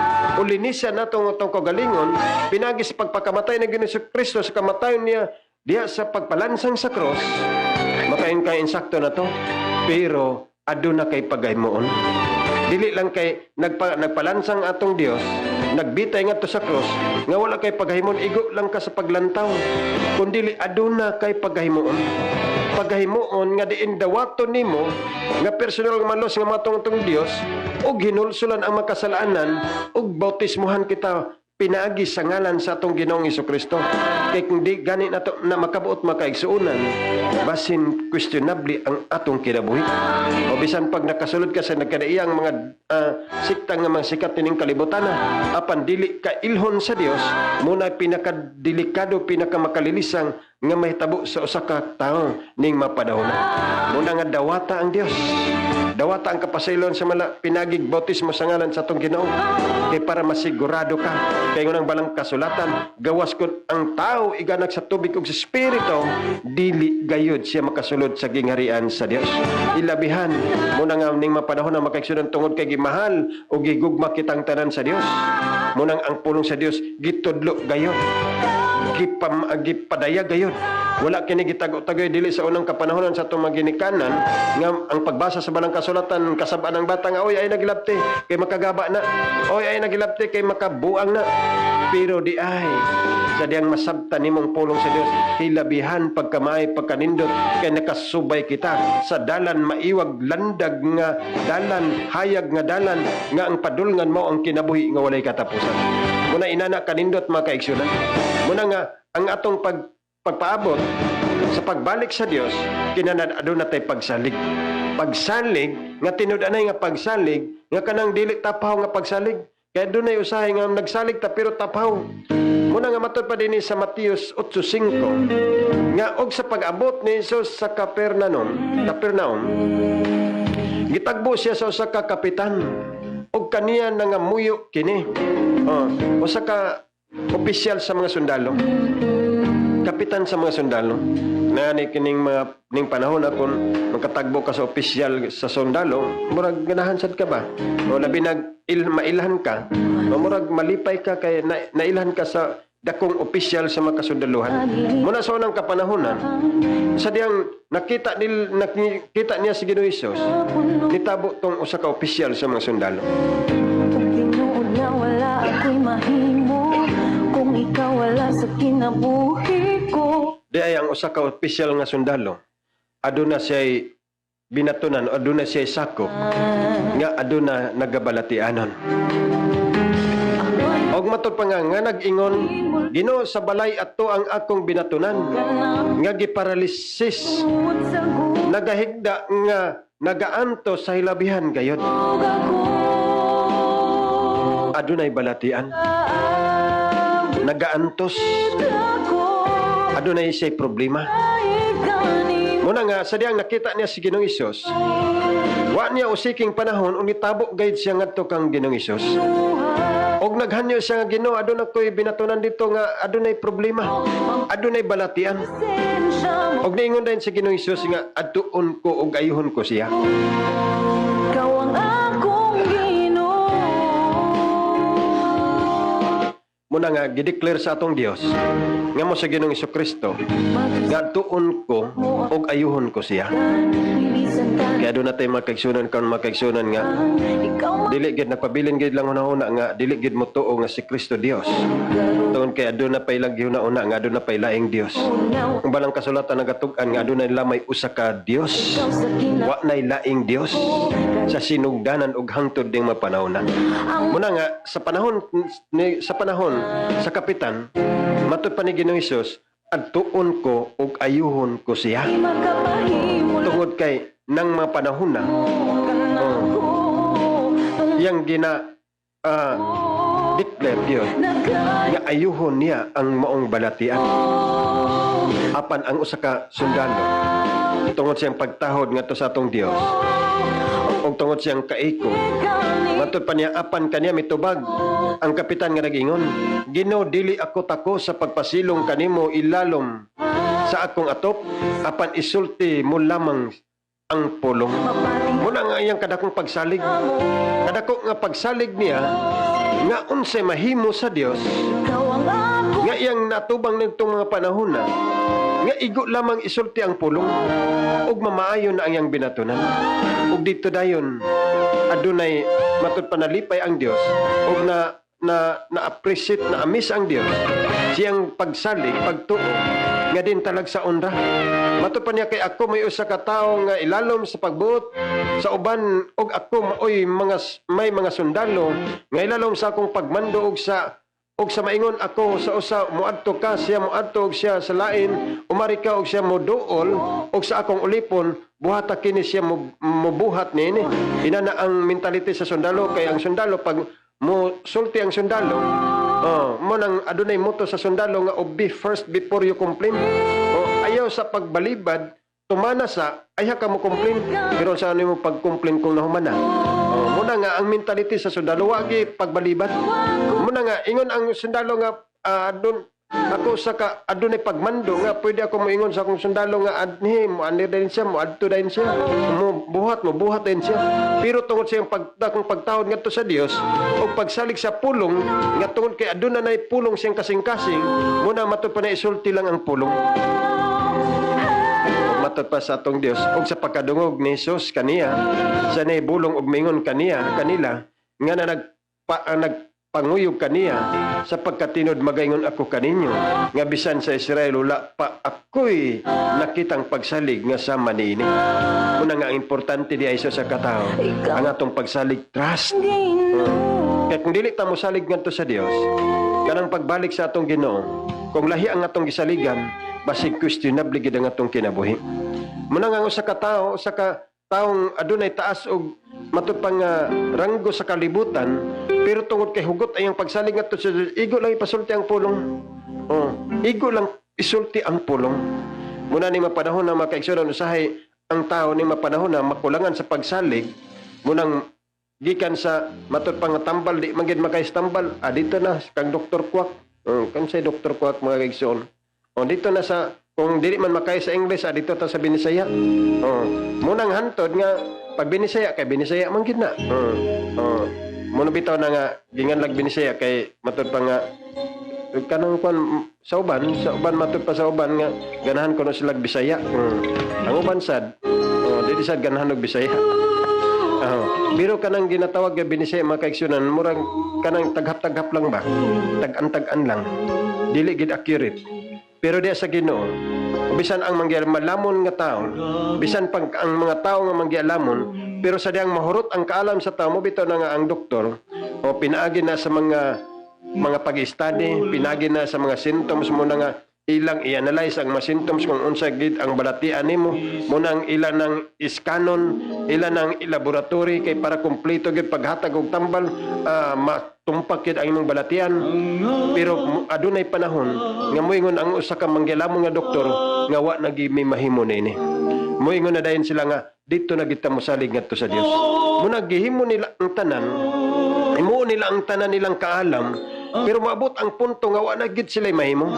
ulinisan natong atong kagalingon, pinagi sa pagpakamatay na Ginoong Kristo sa kamatayon niya diya sa pagpalansang sa cross. Makain kay insakto na to, pero aduna kay pagaymoon. Dili lang kay nagpalansang atong Dios, nagbitay nga to sa cross, nga wala kay paghimon, igo lang ka sa paglantaw. Kundi aduna kay paghimoon. Paghimoon nga diin dawaton nimo nga personal nga malos nga matong Dios, ug hinulsulan ang makasalaanan, ug bautismuhan kita pinaagi sa ngalan sa atong Ginoong Hesukristo. Kay kung di gani nato na makabuot makaigsuunan, basin questionable ang atong kinabuhi. O bisan pag nakasulod ka sa nagkadaiyang mga sikta nga mga sikat tining kalibutan, apan dili ka ilhon sa Dios, muna pinakadelikado, pinakamakalilisang nga mahitabo sa usa ka tawo ning mapadahon. Muna nga dawata ang Dios. Dawata ang kapasaylon sa pinagig bautismo sa ngalan sa atong Ginoo. Kay para masigurado ka, kay ngunang balang kasulatan, gawas kun ang tao iganag sa tubig ug sa espiritu, dili gayud siya makasulod sa gingharian sa Dios. Ilabihan muna nga ning mapanahon na makaigsunan tungod kay gimahal o gigugma kitang tanan sa Dios. Munang ang pulong sa Dios gitudlo gayud, gipadaya gayud. Wala kini gitago-tagoy dili sa unang kapanahonan sa atong maginikanan nga ang pagbasa sa balang kasulatan kasab-an ang bata nga oy ay nagilabti kay makagaba na, oy ay nagilabti kay makabuang na. Pero di ay sa diyang masabtan nimong pulong sa Dios, hilabihan pagkamay pagkanindot kay nakasubay kita sa dalan maiwag landag nga dalan, hayag nga dalan nga ang padulngan mo ang kinabuhi nga walay katapusan. Muna inana kanindot mga kaigsunan, muna nga ang atong pagpaabot sa pagbalik sa Dios, kinahanglan aduna tay pagsalig. Pagsalig nga tinud-anay nga pagsalig nga kanang dili tapaw nga pagsalig. Kaya dunay usahay nga nagsalig ta pero tapaw. Muna nga matud pa dinhi sa Mateus 8:5 nga og sa pag-abot ni Jesus sa Capernaum, gitagbo siya sa usa ka kapitan og kaniya nangamuyo kini. Usa ka opisyal sa mga sundalo. kapitan sa mga sundalo. Na ni kining mga ning panahon akon makatagbo ka sa opisyal sa sundalo, murag ganahan sad ka ba? O labi mailhan ka, o murag malipay ka kay nailhan ka sa dakong opisyal sa mga kasundaluhan. Muna sa unang kapanahonan, sa diyang nakita niya si Ginoong Hesus, nitabo tong usa ka opisyal sa mga sundalo. Tinuod na wala ako'y mahimo kung ikaw wala sa kinabuhi ko. Di ay ang usa ka opisyal nga sundalo, aduna siya'y binatunan, aduna siya'y sakop, nga aduna nagabalatianon. Og matod pa nga nag-ingon, Ginoo sa balay ato ang akong binatunan, nga giparalisis, nagahigda nga nagaanto sa hilabihan gayod. Adunay balatian, nagaantos, adunay siya'y problema. Muna nga, sa diyang nakita niya si Ginoong Hesus, wa niya usiking panahon, unitabo gayud siya ngadto kang Ginoong Hesus. Og naghanyo siya nga, Ginoo, aduna ko'y binatunan dito nga adunay problema, adunay balatian. Og niingon din si Ginoong Hesus nga adtuon ko og ayuhon ko siya. Ikaw ang akong Ginoo. Muna nga gideclare sa atong Dios nga mo sa Ginoong Hesukristo nga adtuon ko og ayuhon ko siya. Kaya doon natin makaigsunan nga dili gid nagpabilin gid lang una nga dili gid mo tuo nga si Kristo Dios. Tungod kay aduna pay lagi una nga aduna pay laing Dios. Ang balang kasulatan nagatug-an nga aduna lamay usa ka Dios. Wa nay laing Dios sa sinugdanan ug hangtod ding mapanahon. Muna nga sa panahon sa kapitan matud pa ni Ginoong Hesus adtuon ko ug ayuhon ko siya. Tungod kay nang mga panahon na yang declare Dios nga ayuhon niya ang maong balatian apan ang usa ka sundalo tungod siyang pagtahod ngadto sa atong Dios ug tungod siyang kaiko matud pa niya apan kaniya mitubag ang kapitan nga nagingon, Ginoo dili ako tako sa pagpasilong kanimo ilalom sa akong atop apan isulti mo lamang ang pulong. Muna nga iyang kadakong pagsalig. Kadako nga pagsalig niya nga unsay mahimo sa Dios. Nga iyang natubang nitong mga panahon na nga igo lamang isulti ang pulong ug mamaayo na ang iyang binatunan. Ug dito dayon adunay matud panalipay ang Dios ug na-appreciate na amis ang Dios siyang pagsalig, pagtuo nga din talag sa unra. Matud pa niya kay ako may usa ka tawo nga ilalom sa pagbuot sa uban og ako may mga sundalo nga ilalom sa akong pagmando og sa maingon ako sa usa moadto ka siya moadto og siya sa lain umari ka og siya moduol og sa akong ulipon buhata kini siya mobuhat niini. Inana ang mentality sa sundalo kay ang sundalo pag mo sulti ang sundalo mo nang adunay moto sa sundalo nga be first before you complain. Ayaw sa pagbalibad tumana sa ayaw ka mo complain pero sa ano mo pag-complain kung nahumana. Muna nga ang mentality sa sundalo wagi pagbalibad. Muna nga ingon ang sundalo nga ako sa adunay pagmando nga pwede ako moingon sa akong sundalo nga adni mo anir din siya mo adto din siya mo buhat din siya pero tungod sa akong pagtawad ngadto sa Dios o pagsalig sa pulong nga tungod kay aduna nay pulong siyang kasing-kasing muna matud pa na isulti lang ang pulong matud pa sa atong Dios og sa pagkadungog ni Jesus kaniya sa naibulong og mingon kanila nga nagpanguyog kaniya sa pagkatinod magaingon ako kaninyo nga bisan sa Israel wala pa ako'y nakitang pagsalig nga sama niini. Muna nga ang importante di ay sa katao ang atong pagsalig trust. Kaya kung dili ta mo salig ngadto sa Dios kanang pagbalik sa atong Ginoo kung lahi ang atong gisaligan basig questionable gid ang atong kinabuhi. Muna nga usa ka taong adunay taas og matud pang ranggo sa kalibutan pero tungod kay hugot ayang pagsalig ngadto sa igo lang ipasulti ang pulong. Igo lang isulti ang pulong. Muna ni mapanahon na makaigsunan usahay ang tao ni mapanahon na makulangan sa pagsalig munang gikan sa matud pang tambal di magid makaistambal dito na kang Dr. Kwak. Kan say Dr. Kwak mga kaigsuon. O dito na sa kung dili man makay sa English, dito ta sa Binisaya. Munang hantod nga pag Binisaya kay Binisaya man gid na. Muna bitaw na nga gingan lag Binisaya kay matud pa nga kanang kwan sa uban matud pa sa uban nga ganahan ko na sila Bisaya. Ang uban sad dili sad ganahan og Bisaya. Biro kanang ginatawag nga Binisaya mga kaigsunan, murang kanang taghap-taghap lang ba? Tag-an lang. Dili gid accurate. Pero diya sa Ginoo, bisan ang manggialamon nga tao, bisan pag ang mga tao nga manggialamon, pero sa diyang mahurot ang kaalam sa tao, mo bitaw na nga ang doktor, o pinaagi na sa mga pag-study, pinaagi na sa mga symptoms mo na nga ilang i-analyze ang mga symptoms kung unsa gid ang balatian nimo, muna ang ilan ng iskanon, ilan ng laboratory kay para kumpleto gid paghatag og tambal, matumpak gid ang imong balatian. Pero adunay panahon nga moingon ang usa ka manggialamon nga doktor nga wa na gid may mahimo nini. Moingon na dayon sila nga dito na kita mosalig ngadto sa Dios. Muna gihimo nila ang tanan, imo nila ang tanan nilang kaalam, pero maabot ang punto nga wa na gid sila mahimo.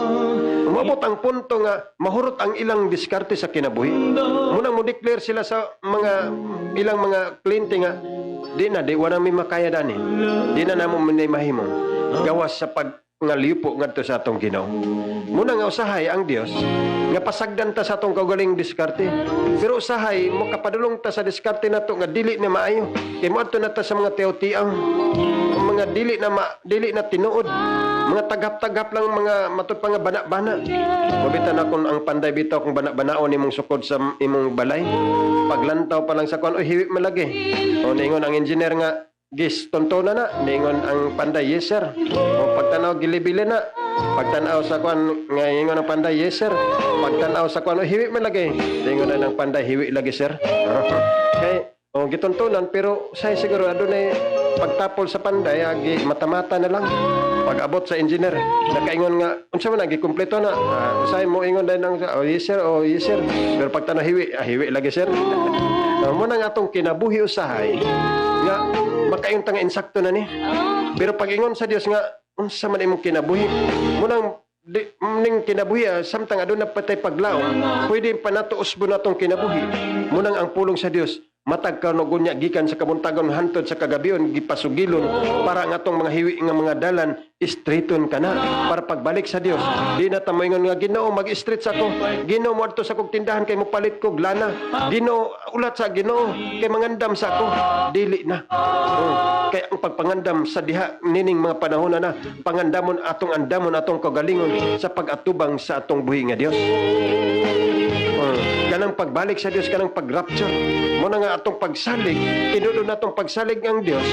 Maabot ang punto nga mahurot ang ilang diskarte sa kinabuhi. Muna mo declare sila sa mga ilang mga kliyente nga di wala mi makaya dani. Di na namo may mahimo. Gawas sa pag nga liupo ngadto sa atong Ginoo. Muna nga usahay ang Dios nga pasagdan ta sa atong kaugaling diskarte. Pero usahay mo kapadulong ta sa diskarte nato nga dili na maayo. Kay moadto na ta sa mga tiyaw-tiyaw, mga dili na tinuod, mga tagap-tagap lang, mga matud pa nga bana-bana. Mabitan akon ang panday bitaw kung bana-banaon imong sukod sa imong balay. Paglantaw pa lang sa kon, hiwi malagi. O ningon ang engineer nga gis tonto na ningon ang panday, yes sir. O pagtanaw gilibili na, pagtanaw sa kwan nga ingon ang panday, yes sir. Pagtanaw sa kwan, hiwi man lagi, ningon na ng panday, hiwi lagi sir. Kay gitontonan, pero say siguro adunay pagtapol sa panday agi mata-mata na lang. Pag abot sa engineer nakaingon nga unsa man gikumpleto na, say mo ingon dahil ng yes sir, pero pagtanaw hiwi lagi sir. Mo nang atong kinabuhi usahay nga makayon ta nga insakto na ni. Pero pag ingon sa Dios nga unsa man imong kinabuhi, mo nang ning kinabuhi samtang aduna patay paglaom, pwede pa nato usbon natong kinabuhi. Mo nang ang pulong sa Dios matag kanugon niya gikan sa kabuntagon hantod sa kagabion gipasugilon para ang atong mga hiwi nga mga dalan straighton kana para pagbalik sa Dios. Di na ta moingon nga Ginoo mag-straight sa ko, Ginoo mo adto sa kog tindahan kay mo palit kog lana, Ginoo ulat sa Ginoo kay mangandam sa ako. Dili na. Kay ang pagpangandam sa diha nining mga panahon na pangandamon atong kagalingon sa pag-atubang sa atong buhi nga Dios. Kanang pagbalik sa Dios, kanang pag-rapture, mo na nga atong pagsalig, tinuod na atong pagsalig ang Dios.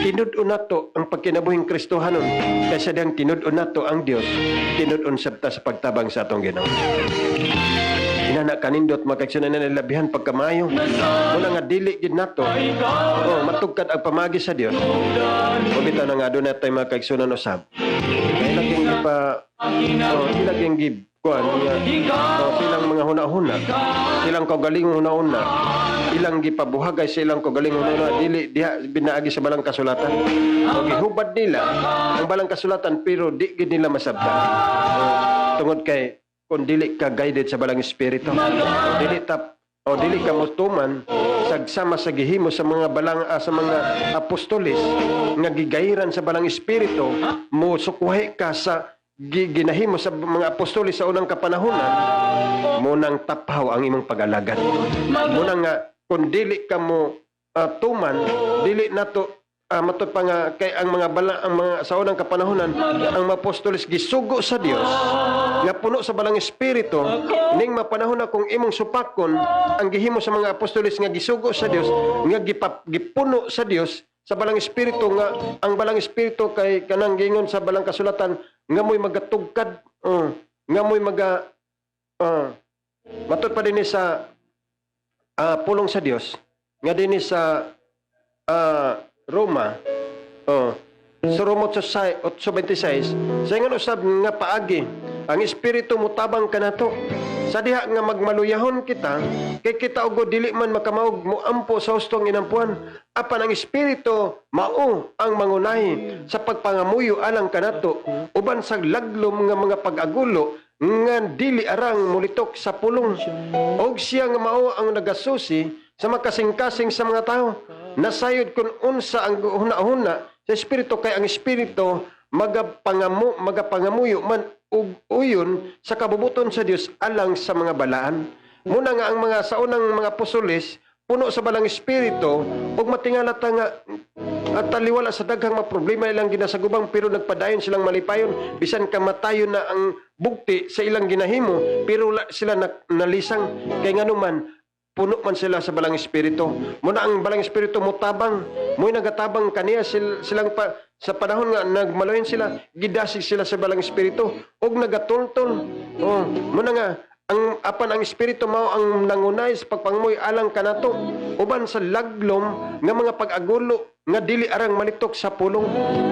Tinuod na to ang pagkinabuhing Kristohanon, kaysa diyang tinuod na to ang Dios, tinuod sabta sa pagtabang sa atong Ginoo. Inana kanindot makaigsunan na nilabihan pagkamayo. Muna nga dili gid nato. Matugkad ang pamagi sa Dios. Mabitaw na nga doon natin makaigsunan usab. Kaya laging ilaging gib kuan nga silang mga huna-huna, silang kaugalingong huna-huna, ilang gipabuhagay silang kaugalingong huna-huna, dili diha binaagi sa balang kasulatan. O gihubad nila ang balang kasulatan pero di gid nila masabtan. Tungod kay kung dili ka guided sa balang espiritu, dili ka mutuman sagsama sa gihimo sa mga balang sa mga apostolis nga gigayran sa balang espiritu, mo sukuhi ka sa ginahimo sa mga apostolis sa unang kapanahunan, munang taphaw ang imong pag-alagad. Munang nga kung dili ka mo tuman, dili nato matud pa nga kay ang mga sa unang kapanahunan ang mga apostolis gisugo sa Dios nga puno sa balang espiritu, ning mapanahon na kung imong supakon ang gihimo sa mga apostolis nga gisugo sa Dios nga gipuno sa Dios sa balang espiritu, nga ang balang espiritu kay kanang gingon sa balang kasulatan nga mo'y magatugkad, nga mo'y matud pa din sa pulong sa Dios nga din sa Roma, sa Roma 8:26, sa ingon usab nga paagi ang espiritu mutabang kanato sa diha nga magmaluyahon kita, kay kita ugod dili man makamaog moampo sa hustong inampuan, apan ang espiritu mao ang mangunahi sa pagpangamuyo alang kanato uban sa laglom nga mga pag-agulo nga dili arang mulitok sa pulong. Og siya nga mao ang nagasusi sa makasing-kasing sa mga tao. Nasayod kung unsa ang huna-huna sa espiritu, kay ang espiritu magapangamuyo man ug uyon sa kabubuton sa Dios alang sa mga balaan. Muna nga ang mga saunang mga apostoles puno sa balang espiritu ug matingalata nga at taliwala sa daghang mga problema ilang ginasagubang, pero nagpadayon silang malipayon. Bisan kamatayon na ang bugti sa ilang ginahimo, pero sila nalisang. Kay nganuman, puno man sila sa balang espiritu. Muna ang balang espiritu mutabang. Mo'y nagatabang kaniya silang sa panahon nga nagmaloyin sila, gidasig sila sa balang espiritu og nagatultol. Oh, muna nga ang apan ang espiritu mao ang nangunay sa pagpangamoy alang kanato, uban sa laglom nga mga pag-agulo nga dili arang malitok sa pulong.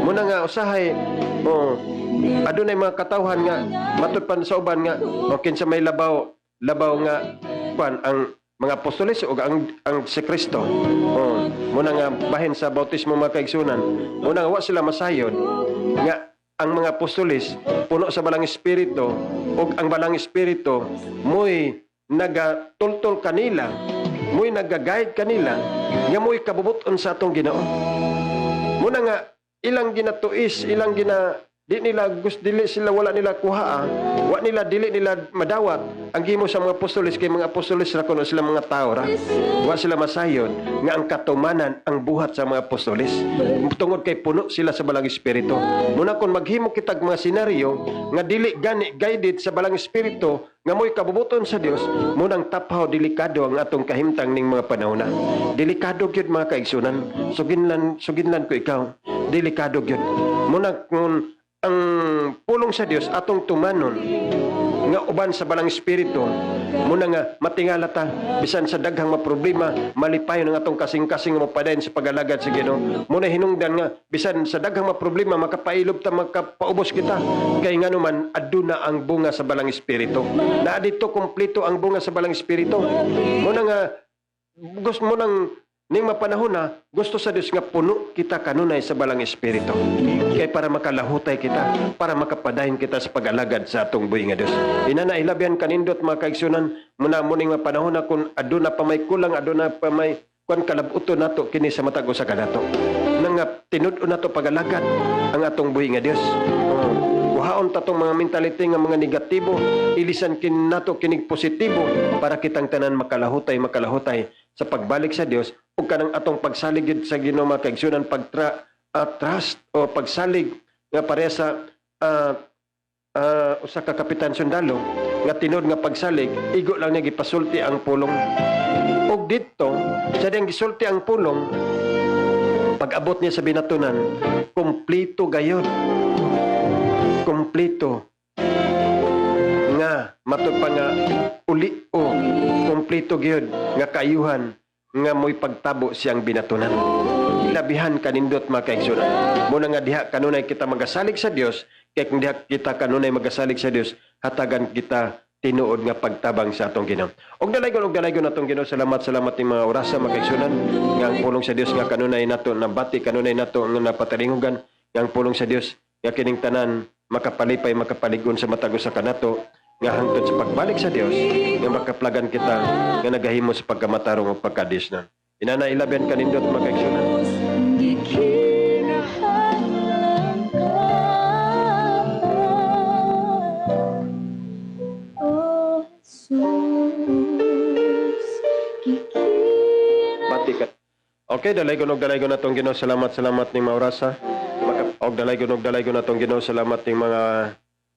Muna nga usahay, adunay mga katawhan nga matud pan sa uban nga kinsa may labaw nga kuan ang mga apostoles o ang si Kristo. Muna nga bahin sa bautismo mga kaigsunan, muna nga wa sila masayod nga ang mga apostoles puno sa balang espiritu o ang balang espiritu mo'y nagatultol kanila, mo'y nagaguide kanila nga mo'y kabubuton sa atong Ginoo. Muna nga ilang ginatuis, ilang di nila dili sila wala nila kuhaa, wa nila dili nila madawat ang gimo sa mga apostoles, kay mga apostoles ra kuno sila mga tao ra. Wa sila masayod nga ang katumanan ang buhat sa mga apostoles tungod kay puno sila sa balang espiritu. Muna kon maghimo kitag mga senaryo nga dili gani guided sa balang espiritu nga mo'y kabubuton sa Dios, munang taphaw delikado ang atong kahimtang ning mga panahon na. Delikado gyud mga kaigsunan. Suginlan ko ikaw. Delikado gyud. Muna kung ang pulong sa Dios atong tumanon nga uban sa balang espiritu, muna nga matingala ta bisan sa daghang mga problema malipayon ang atong kasing-kasing mapadayon sa pagalagad sa Ginoo. Muna hinungdan nga bisan sa daghang mga problema makapailob ta, makapaubos kita, kay nganuman aduna ang bunga sa balang espiritu. Naa dito kompleto ang bunga sa balang espiritu. Muna nga gusto mo nang ning mapanahon na gusto sa Dios nga puno kita kanunay sa balang espiritu, kay para makalahutay kita, para makapadayon kita sa pag-alagad sa atong buhi nga Dios. Inanailabyan kanindot mga kaigsunan, muna muning mapanahon na kung aduna pa may kulang, aduna pa may kung kalabuto nato kini sa matag usa ka nato, nang tinud-on nato pag-alagad ang atong buhi nga Dios. Kuhaon tatong mga mentality nga mga negatibo, ilisan kin nato kinig positibo para kitang tanan makalahutay sa pagbalik sa Dios ug kanang atong pagsalig sa Ginoo mga kaigsunan, trust o pagsalig nga pareha sa usa ka kapitan sundalo nga tinud nga pagsalig igo lang niya gipasulti ang pulong. Ug dito sa diyang gisulti ang pulong, pag-abot niya sa binatunan, kompleto gayon. Kompleto nga matud pa nga uli o kompleto gyud nga kaayuhan nga mo'y pagtabo siyang binatunan. Ilabihan kanindot mga kaigsunan. Muna nga diha kanunay kita magasalig sa Dios, kay kung diha kita kanunay magasalig sa Dios, hatagan kita tinuod nga pagtabang sa atong Ginoo. Og dalaygon atong Ginoo. Salamat ning mga orasa mga kaigsunan nga ang pulong sa Dios nga kanunay nato nabati, kanunay nato nga napatalingugan nga ang pulong sa Dios nga kining tanan makapalipay, makapaligon sa matag usa kanato nga hangtod sa pagbalik sa Dios nga makaplagan kita nga nagahimo sa pagkamatarong ug pagkadisnan. Inanailabyan kanindot mga kaigsunan. Batikat. Okay, dalaygon natong Ginoo. Salamat ning mga orasa. Og dalaygon natong Ginoo. Salamat ning mga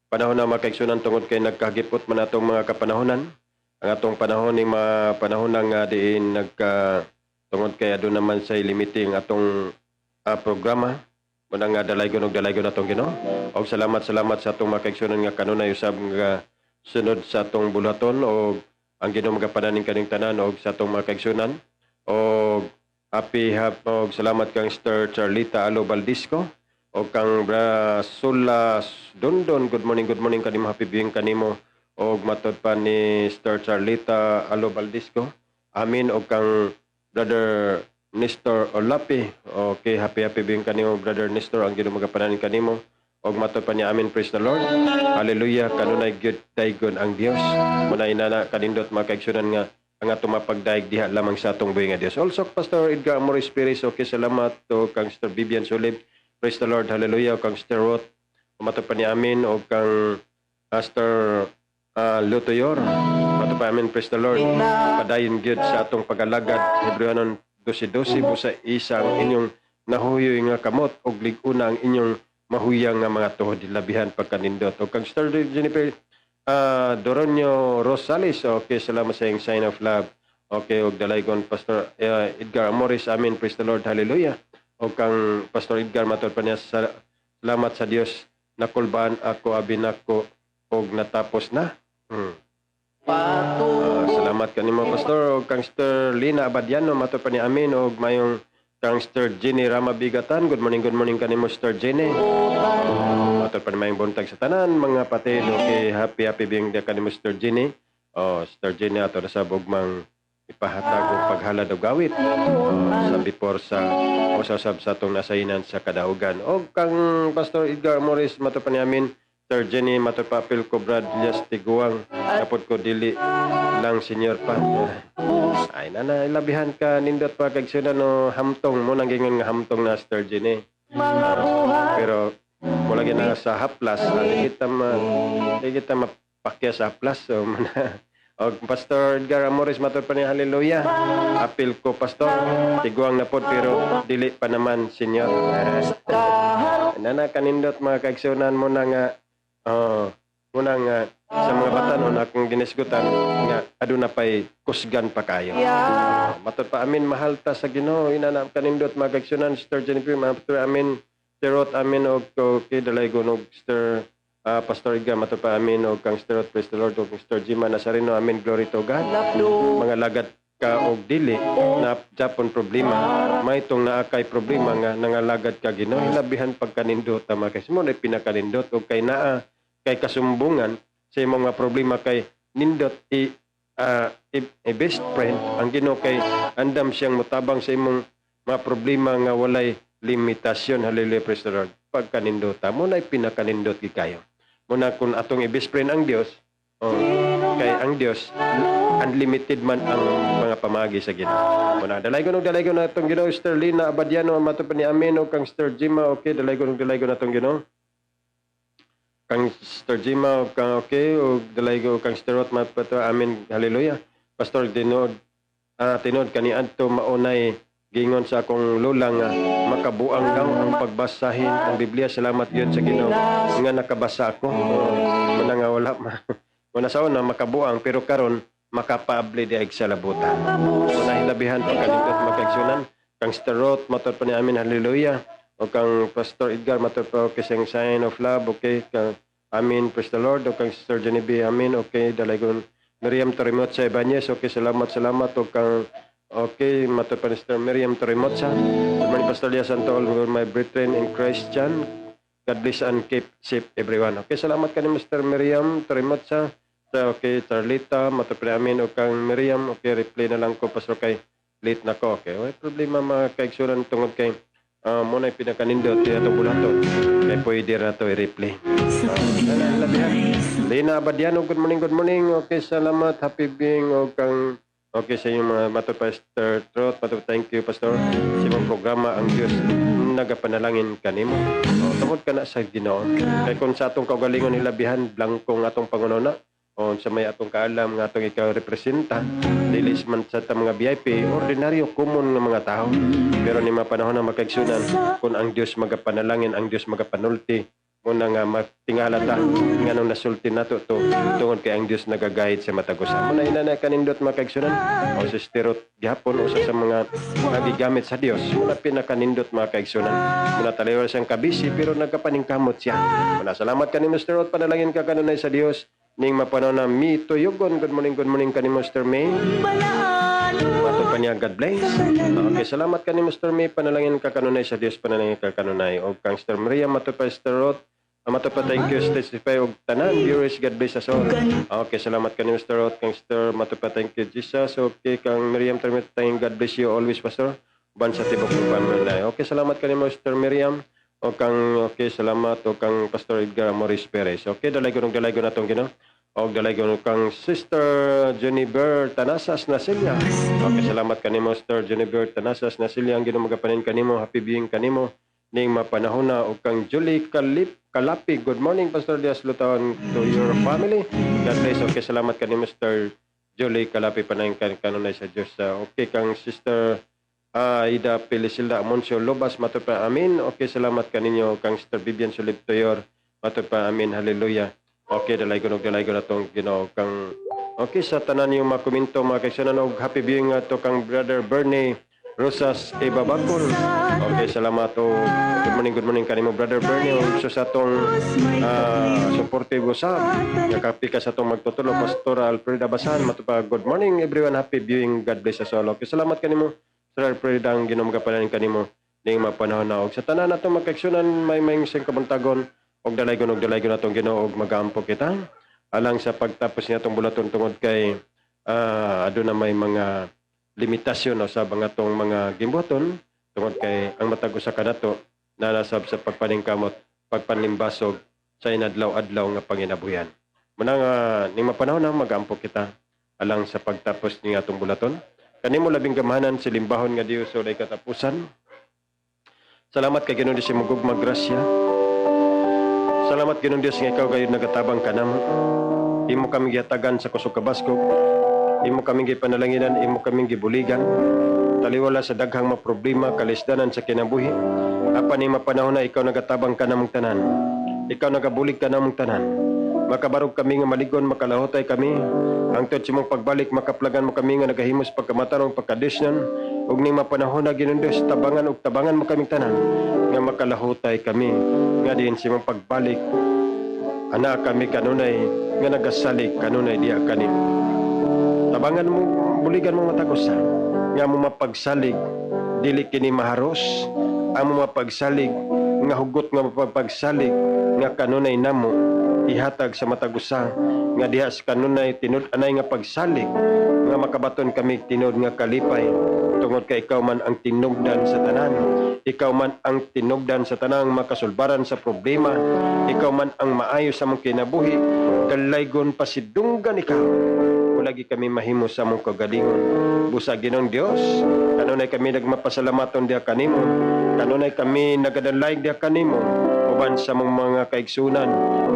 panahon na mga kaigsunan tungod kay nagkagipot man atong mga kapanahonan. Ang atong panahon ning mga panahon nga diin tungod kay aduna naman sa limiting atong programa. Muna nga dalaygon natong Ginoo. Og salamat sa atong mga kaigsunan nga kanunay usab nga sunod sa atong bulaton og ang Ginoo magapadaning kaning tanan og sa atong mga kaigsunan. Og og salamat kang Sister Charlita Alo Valdisco o kang Brasula Dondon. Good morning kanimo, happy viewing kanimo. O matod pa ni Sister Charlita Alo Valdisco. Amin. O kang Brother Nestor Olapi. Okay, happy viewing kanimo, Brother Nestor. Ang Ginoo magapadaning kanimo. og matod pa niya amin, praise the Lord. Hallelujah, kanunay gyud daygon ang Dios. Muna inana kanindot mga kaigsunan nga ang atong mapagdaig diha lamang sa atong buhi nga Dios. Also Pastor Edgar Amoris Perez, okay, salamat to kang Sister Vivian Sulib. Praise the Lord, hallelujah, kang Sister Ruth. Matod pa niya amin og kang Pastor Lutoyor. Matod pa amin, praise the Lord. Padayon gyud sa atong pag-alagad. Hebreanon 12:12 busa isang inyong nahuyoy nga kamot og lig-una ang inyong mahuyang nga mga tuhod labihan pagkanindot. O kang Sister Jennifer Doronio Rosales, okay, salamat sa iyong sign of love. Okay, og dalaygon Pastor Edgar Amoris, amen, praise the Lord, hallelujah. O kang Pastor Edgar, matod pa niya, salamat sa Dios, nakulbaan ako, abin ako, og natapos na. Salamat kanimo Pastor. O kang Sister Lina Abadiano, matod pa niya, amen, og mayong kang Sister Jenny Ramabigatan. Good morning kanimo Sister Jenny. Matod pa naman yung buntag sa tanan, mga patid. Okay, happy being there kanimo Sister Jenny. Sister Jenny, ato na sa bugmang ipahatag o paghalad o gawit. Sa before sa usasab sa itong nasainan sa kadaugan. O kang Pastor Edgar Morris, matod pa niyamin, Sister Jenny, matod pa apil ko Brad Lias Tiguang. Tapos ko dili lang senior pa. Ay ilabihan ka nindot pa kagsunan no hamtong mo nang gingon nga hamtong na Sister Jenny. Pero wala na sa haplas, hindi kita mapakya sa haplas. So og Pastor Edgar Amoris, matod pa niya, hallelujah. Apil ko Pastor, tiguang na pod pero dili pa naman senior. Nana kanindot mga kagsunan mo na nga sa mga batanon akong ginisgutan nga aduna pay kusgan pa kayo. Matod pa amin, mahal ta sa Ginoo, inana kanindot mga kagsunan, Sister Jennifer, matod amin, Sterot amin og okay dalaygon og Sister Pastor Edgar, matod pa amin og kang Sterot, praise the Lord, og Sister Jima Nazareno, amin, glory to God. Mga lagad ka og dili na Japon problema, may itong naakay problema nga nangalagad ka Ginoo, ilabihan pagkanindot ta mga kagsunan, ay pinakanindot og kay naa kay kasumbungan sa imong mga problema kay nindot best friend ang Ginoo, kay andam siyang mutabang sa imong mga problema nga walay limitasyon. Hallelujah, praise the Lord. Pagkanindota mo na pinakanindot gi kayo. Muna kung atong best friend ang Dios, kay ang Dios unlimited man ang mga pamagi sa Ginoo. Muna dalaygon na atong Ginoo, Sister Lina Abadiano, matod pa ni amen, o kang Sister Jima, okay, dalaygon na atong Ginoo. Kang Sister Jima, o kang okay, o dalaygon kang Sister Rot, matod amen, hallelujah. Pastor tinod kani adto maunay gingon sa akong lola nga makabuang daw ang pagbasahin ang Biblia. Salamat gyud sa Ginoo nga nakabasa ako. Muna nga wala sa una makabuang pero karon makapaable diag sa labutan. Muna hilabihan pagkalingkot magkaigsunan. Kang Sister Ruth, matod pa ni amin, hallelujah. O kang Pastor Edgar, matod pa kisang sign of love, okay, kang amin, praise the Lord. O kang Sister Genevieve, amin, okay, dalaygon Miriam Torimot sa Ibanez, okay, salamat. O kang okay, matod pa ni Sister Miriam Torimot sa good morning, Pastor Lia Santo, all my brethren in Christ Chan. God bless and keep safe everyone. Okay, salamat ka ni Mr. Miriam Torimot sa okay, Charlita, matod pa amin, o kang Miriam, okay, replay na lang ko, Pastor, kay late na ko, okay. May problema mga kaigsunan tungod kay muna yung pinakanindot di atong bulato. Kaya pwede na ito i-replay. Lina Abadiano, good morning. Okay, salamat. Happy being o kang okay sa inyong mga matod Pastor Trot. Matod, thank you, Pastor. Sa imong programa, ang Diyos nagapanalangin kanimo. Tungod ka na sa Ginoo. Kaya kung sa atong kaugalingon hilabihan, blankong atong pangununa, o sa may atong kaalam nga atong ikaw representa, dilis man sa mga VIP, ordinaryo, common nga mga tao. Pero ni mga panahon na makaigsunan, kung ang Diyos magapanalangin, ang Diyos magapanulti, muna nga matingala ta, nga nung nasulti nato to, tungod kay ang Diyos nagagayad sa matagusan. Muna ina na kanindot makaigsunan, o sa sterot gihapon, o sa mga nagigamit sa Diyos, muna pinakanindot makaigsunan. Muna talayo siyang kabisi, pero nagkapaningkamot siya. Muna salamat kanimo sterot, panalangin ka kanunay sa Diyos, ning mapanaw na mi tuyogon. Good morning kanimo Mr. May. Matod pa niya, God bless. Okay, salamat kanimo Mr. May, panalangin ka kanunay sa Dios, panalangin ka kanunay. O kang Mr. Maria, matod pa Mr. Roth, matod pa thank you, testify og tanan viewers, God bless us all. Okay, salamat kanimo Mr. Roth, kang Mr. matod pa thank you Jesus. Okay, kang Miriam, thank God bless you always, Pastor. Ban sa tibok ng pamilya. Okay, salamat kanimo Mr. Miriam. O kang okay, salamat o kang Pastor Edgar Morris Perez. Okay, dalay ko na tong Ginoo. O dalay ko kang Sister Jennifer Tanasas Nasilia. Okay, salamat kanimo Sister Jennifer Tanasas Nasilia, ang Ginoo magapanin kanimo, happy viewing kanimo ning mapanahon na o kang Julie Kalapi. Good morning Pastor Diaz Lutawan to your family. God bless. Okay, salamat kanimo Sister Julie Kalapi, panayin kanunay sa Diyos. Okay, kang Sister Ida Pelisilda Amoncio Lobas, matod pa amin. Okay, salamat kaninyo kang Sister Vivian Sulib Toyor, matod pa amin. Hallelujah. Okay, dalay ko na tong Ginoo kang okay sa tanan yung mga komento mga kaisanan og happy viewing to kang Brother Bernie Rosas Ibabakol. Okay, salamat o good morning kanimo Brother Bernie o sa atong supportive usab nakapika sa atong magtutulo Pastor Alfreda Basan, matod pa good morning everyone, happy viewing, God bless us all. Okay, salamat kanimo Sir Alfreda, ang Ginoo magapanan kanimo ning mapanahon na og sa tanan nato magkaigsunan may sing kabuntagon og dalay ko natong Ginoo og magampo kita alang sa pagtapos nitong bulaton tungod kay aduna may mga limitasyon sa mga tong mga gimbuhaton tungod kay ang matag usa kanato nanasab sa pagpaningkamot, pagpanlimbasog sa inadlaw-adlaw nga panginabuhian. Muna nga ning mapanahon na magampo kita alang sa pagtapos ning atong bulaton. Kanimo labing gamahanan sa limbahon nga Dios o day katapusan. Salamat kay Ginoong Dios imong gugmag grasya. Salamat Ginoong Dios nga ikaw gayud nagatabang kanamo. Imo kami gihatagan sa kusog kabaskog. Imo kami gipanalaginan, imo kami gibuligan. Taliwala sa daghang mga problema kalisdanan sa kinabuhi. Apan ni mapanahon na ikaw nagatabang kanamong tanan. Ikaw nagabulig kanamong tanan. Makabarog kami nga maligon, makalahotay kami. Ang sa imong pagbalik, makaplagan mo kami nga nagahimos pagkamatarong pagkadisnan. Ug ning mapanahon na Ginoong Dios, tabangan mo kaming tanan nga makalahotay kami. Nga diin sa imong pagbalik, ana kami kanunay nga nagasalig kanunay diha kanin. Tabangan mo, buligan mo matagusa. Nga mo mapagsalig, dili kini maharos. Ang mo mapagsalig, nga hugot nga mapagsalig, nga kanunay namo ihatag sa matagusa nga diha sa kanunay tinud-anay nga pagsalig nga makabaton kami tinud nga kalipay tungod kay ikaw man ang tinugdan sa tanan, ikaw man ang tinugdan sa tanang makasulbaran sa problema, ikaw man ang maayo sa mong kinabuhi, dalaygon pasidunggan ikaw. Lagi kami mahimo sa mong kagalingon. Busa Ginoong Dios, kanunay kami nagmapasalamaton diha kanimo, kanunay kami nagadalayg diha kanimo uban sa mong mga kaigsunan,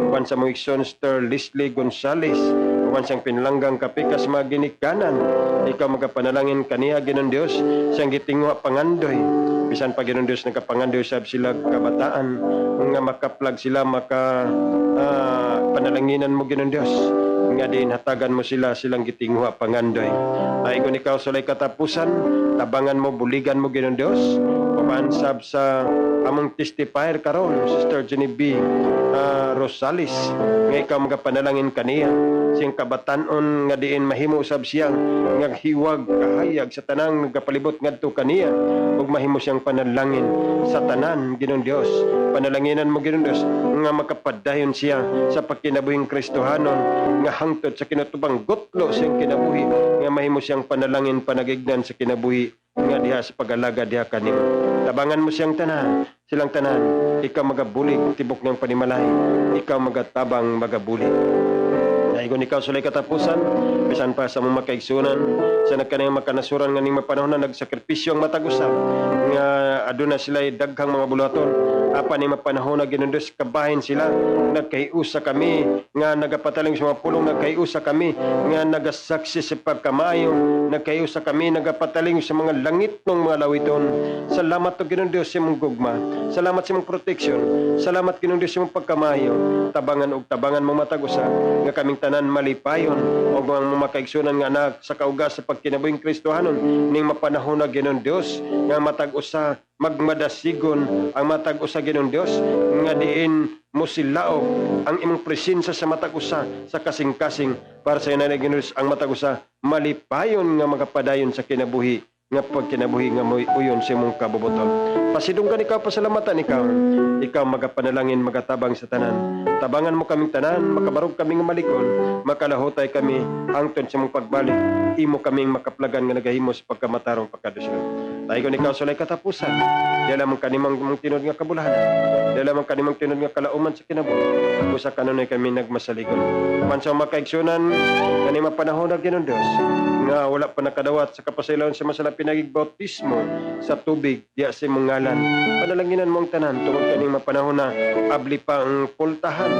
uban sa mong igsoon Sister Leslie Gonzales, uban sang pinlanggang kapikas mga ginikanan. Ikaw magapanalangin kaniya Ginoong Dios siyang gitingwa pangandoy. Bisan pa Ginoong Dios nagapangandoy sab sila kabataan nga makaplag sila panalanginan mo Ginoong Dios. Nga din hatagan mo silang gitingwa pangandoy. Ay kung ikaw sulay katapusan, tabangan mo, buligan mo Ginoong Dios. Pabansab sa among testifier karon, Sister Genevieve Rosales, nga ikaw magapanalangin kaniya siyang kabatanon nga diin mahimo usab siyang nga hiwag kahayag sa tanang nagapalibot ngadto kaniya ug mahimo siyang panalangin sa tanan Ginoong Dios. Panalanginan mo Ginoong Dios nga makapadayon siya sa pagkinabuhing Kristohanon nga hangtod sa kinatubang gutlo siyang kinabuhi nga mahimo siyang panalangin panagignan sa kinabuhi nga diha sa pag-alaga diha kanimo. Tabangan mo siyang tanan, silang tanan, ikaw magabulig tibok niyang panimalay, ikaw magatabang magabulig. Naigon ikaw sulay katapusan, bisan pa sa mga makaigsunan, sa nagkanang makanasuran nga ning mapanahon na nagsakripisyo ang matag-usab, nga aduna sila daghang mga bulaton, apa ni mapanahon na Ginoong Dios kabahin sila, nagkaiusa kami, nga nagapataling sa mga pulong, nagkaiusa kami, nga nagasaksi sa pagkamayo, nagkaiusa kami, nagapataling sa mga langit ng mga lawiton. Salamat to Ginoong Dios sa imong gugma, salamat sa imong protection, salamat Ginoong Dios sa imong pagkamayo, tabangan mo matag-usa, nga kaming tanan malipayon o mga makaigsunan nga anak sa kaugas sa pagkinabuhing Kristohanon ning mapanahon na Ginoong Dios nga matag-usa magmadasigon ang matag-usa Ginoong Dios nga diin mo silaog ang imong presensya sa matag-usa sa kasing-kasing para sa inanay Ginoong Dios ang matag-usa malipayon nga magapadayon sa kinabuhi nga pagkinabuhi nga mo'y uyon sa imong kabubuton. Pasidunggan ikaw, pasalamatan ikaw magapanalangin, magatabang sa tanan. Tabangan mo kaming tanan, makabarog kaming malikon, makalahotay kami, hangtod sa mong pagbalik, imo kaming makaplagan nga nagahimos pagkamatarong pagkadusyon. Tayo ko ikaw sulay katapusan. Di lamang kanimang mong tinod nga kabulahan. Di lamang kanimang tinod nga kalauman sa kinabuhi. Usa kanunay kami nagmasaligon. Pansa makaigsunan, kanima panahon na Ginoong Dios, nga wala pa nakadawat sa kapasilawan sa masala pinagigbautismo sa tubig, diya si mong ngalan. Panalanginan mong tanan, tungod kanima panahon na abli pa ang pultahan.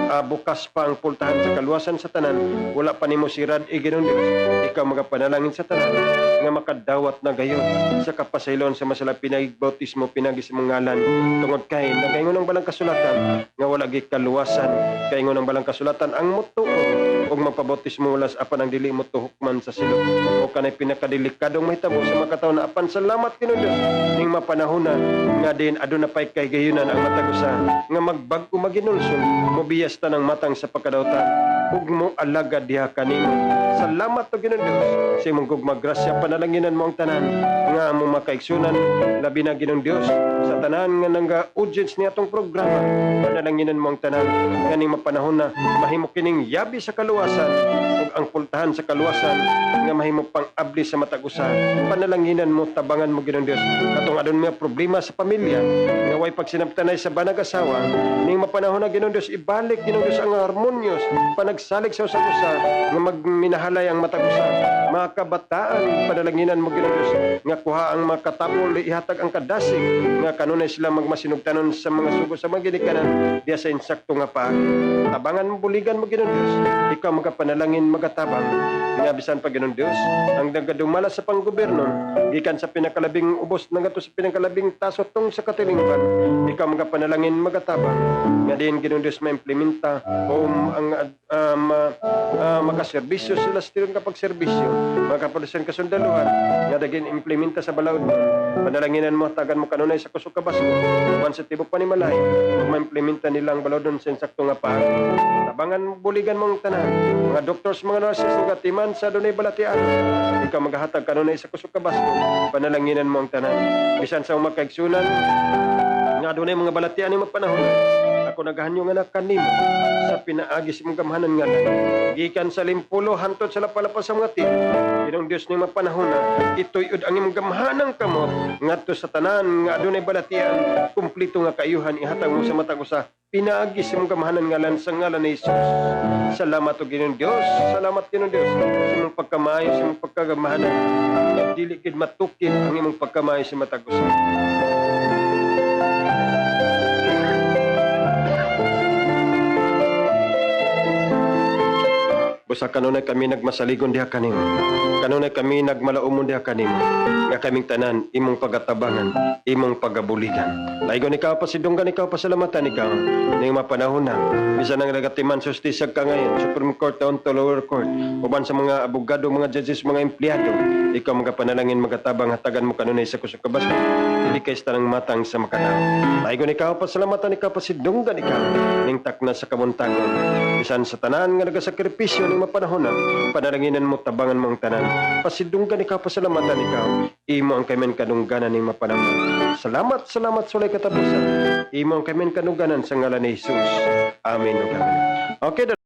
Bukas pa ang pultahan sa kaluwasan sa tanan, wala pa nimo sirad Ginoong Dios. Ikaw magapanalangin sa tanan nga makadawat na gayon sa kapasayloon sa masala pinagigbautismo pinagis mong ngalan. Tungod kay nagaingon ng balang kasulatan nga wala gi kaluwasan, kaingon ng balang kasulatan ang mutuo og magpabautismo wala sa apan ang dili mo tuhokman sa silot o kanay pinakadelikadong mahitabo sa makataw na apan salamat Ginoong Dios ning mapanahona nga din aduna pay kay gayunan ang matagusa nga magbag-o maginulson mobiyas ta ng matang sa pagkadawtan ug mo alagad diha kanimo. Salamat to Ginoong Dios sa imong gugmagrasya panalanginan mo ang tanan nga mo makaigsunan labi na Ginoong Dios sa tanan nga nanga audience ni atong programa panalanginan mo ang tanan nga ning mapanahon na mahimo kining yabi sa kaluwasan ug ang pultahan sa kaluwasan nga mahimo pang abli sa matag usa panalanginan mo tabangan mo Ginoong Dios katong adun mga problema sa pamilya nga way pagsinabtanay sa banag asawa ning mapanahon na Ginoong Dios ibalik Ginoong Dios ang harmonyos panagsalig sa usa-usa nga magminahalay ang matag usa mga kabataan panalanginan mo Ginoong Dios nga kuha ang makatapol ihatag ang kadasig nga kanunay sila magmasinugtanon sa mga sugo sa mga ginikanan diya sa insakto nga paagi tabangan mo buligan mo Ginoong Dios ikaw magapanalangin magatabang nga bisan pa Ginoong Dios ang nagadumala sa panggobyerno gikan sa pinakalabing ubos nagato sa pinakalabing taso tong sa katilingban ikaw magapanalangin magatabang nga din Ginoong Dios maimplementa o makaserbisyo sila sa tirong kapag serbisyo makapalusan kasundaluhan nga dagin implementa sa balaod mo panalanginan mo tagan mo kanunay sa kusog kabasko uban sa tibok panimalay ug maimplementa nilang balaodon sa insakto nga paagi tabangan buligan mong tanan mga doctors mga nurses nga timan sa dunay balatian ikaw magahatag kanunay sa kusog kabasko panalanginan mo ang tanan bisan sa makaigsunan nga dunay mga balatian ni mapanahon ako nagahanyo nga anak kanimo sa pinaagi sa mong gamhanan nga gikan sa limpulo hantod sa lapalapas sa mga tiyan Ginoong Dios ni mapanahon na ituyod ang imong gamhanang kamot ngadto sa tanan nga adunay balatian kumplito nga kaayuhan ihatag mo sa matag usa pinaagi sa imong gamhanan ngalan sa ngalan ni Jesus. Salamat o Ginoong Dios, salamat Ginoong Dios sa imong pagkamayo sa imong pagkagamhanan dili gid matukid ang imong pagkamayo sa matag usa. Busa kanunay kami nagmasaligon diha kanimo. Kanunay kami nagmalaumon diha kanimo. Nga kaming tanan imong pagatabangan, imong pagabuligan. Laigon ikaw pasidunggan ikaw pasalamatan ikaw. Ning mapanahon na bisan ang nagatiman sustisag ka ngayon, Supreme Court to lower court. Uban sa mga abogado, mga judges, mga empleyado, ikaw magapanalangin magatabang hatagan mo kanunay sa kusog kabasko. Dili kay tanang matang sa makataw. Laigon ikaw pasalamatan ikaw pasidunggan ikaw. Ning takna sa kabuntagon. Bisan sa tanan nga nagasakripisyo ning mapanahon na panalanginan mo tabangan mo ang tanan pasidunggan ikaw pasalamatan ikaw imo ang kamen kadungganan ning mapanahon salamat sulay katapusan imo ang kamen kadungganan sa ngalan ni Jesus amen. Okay.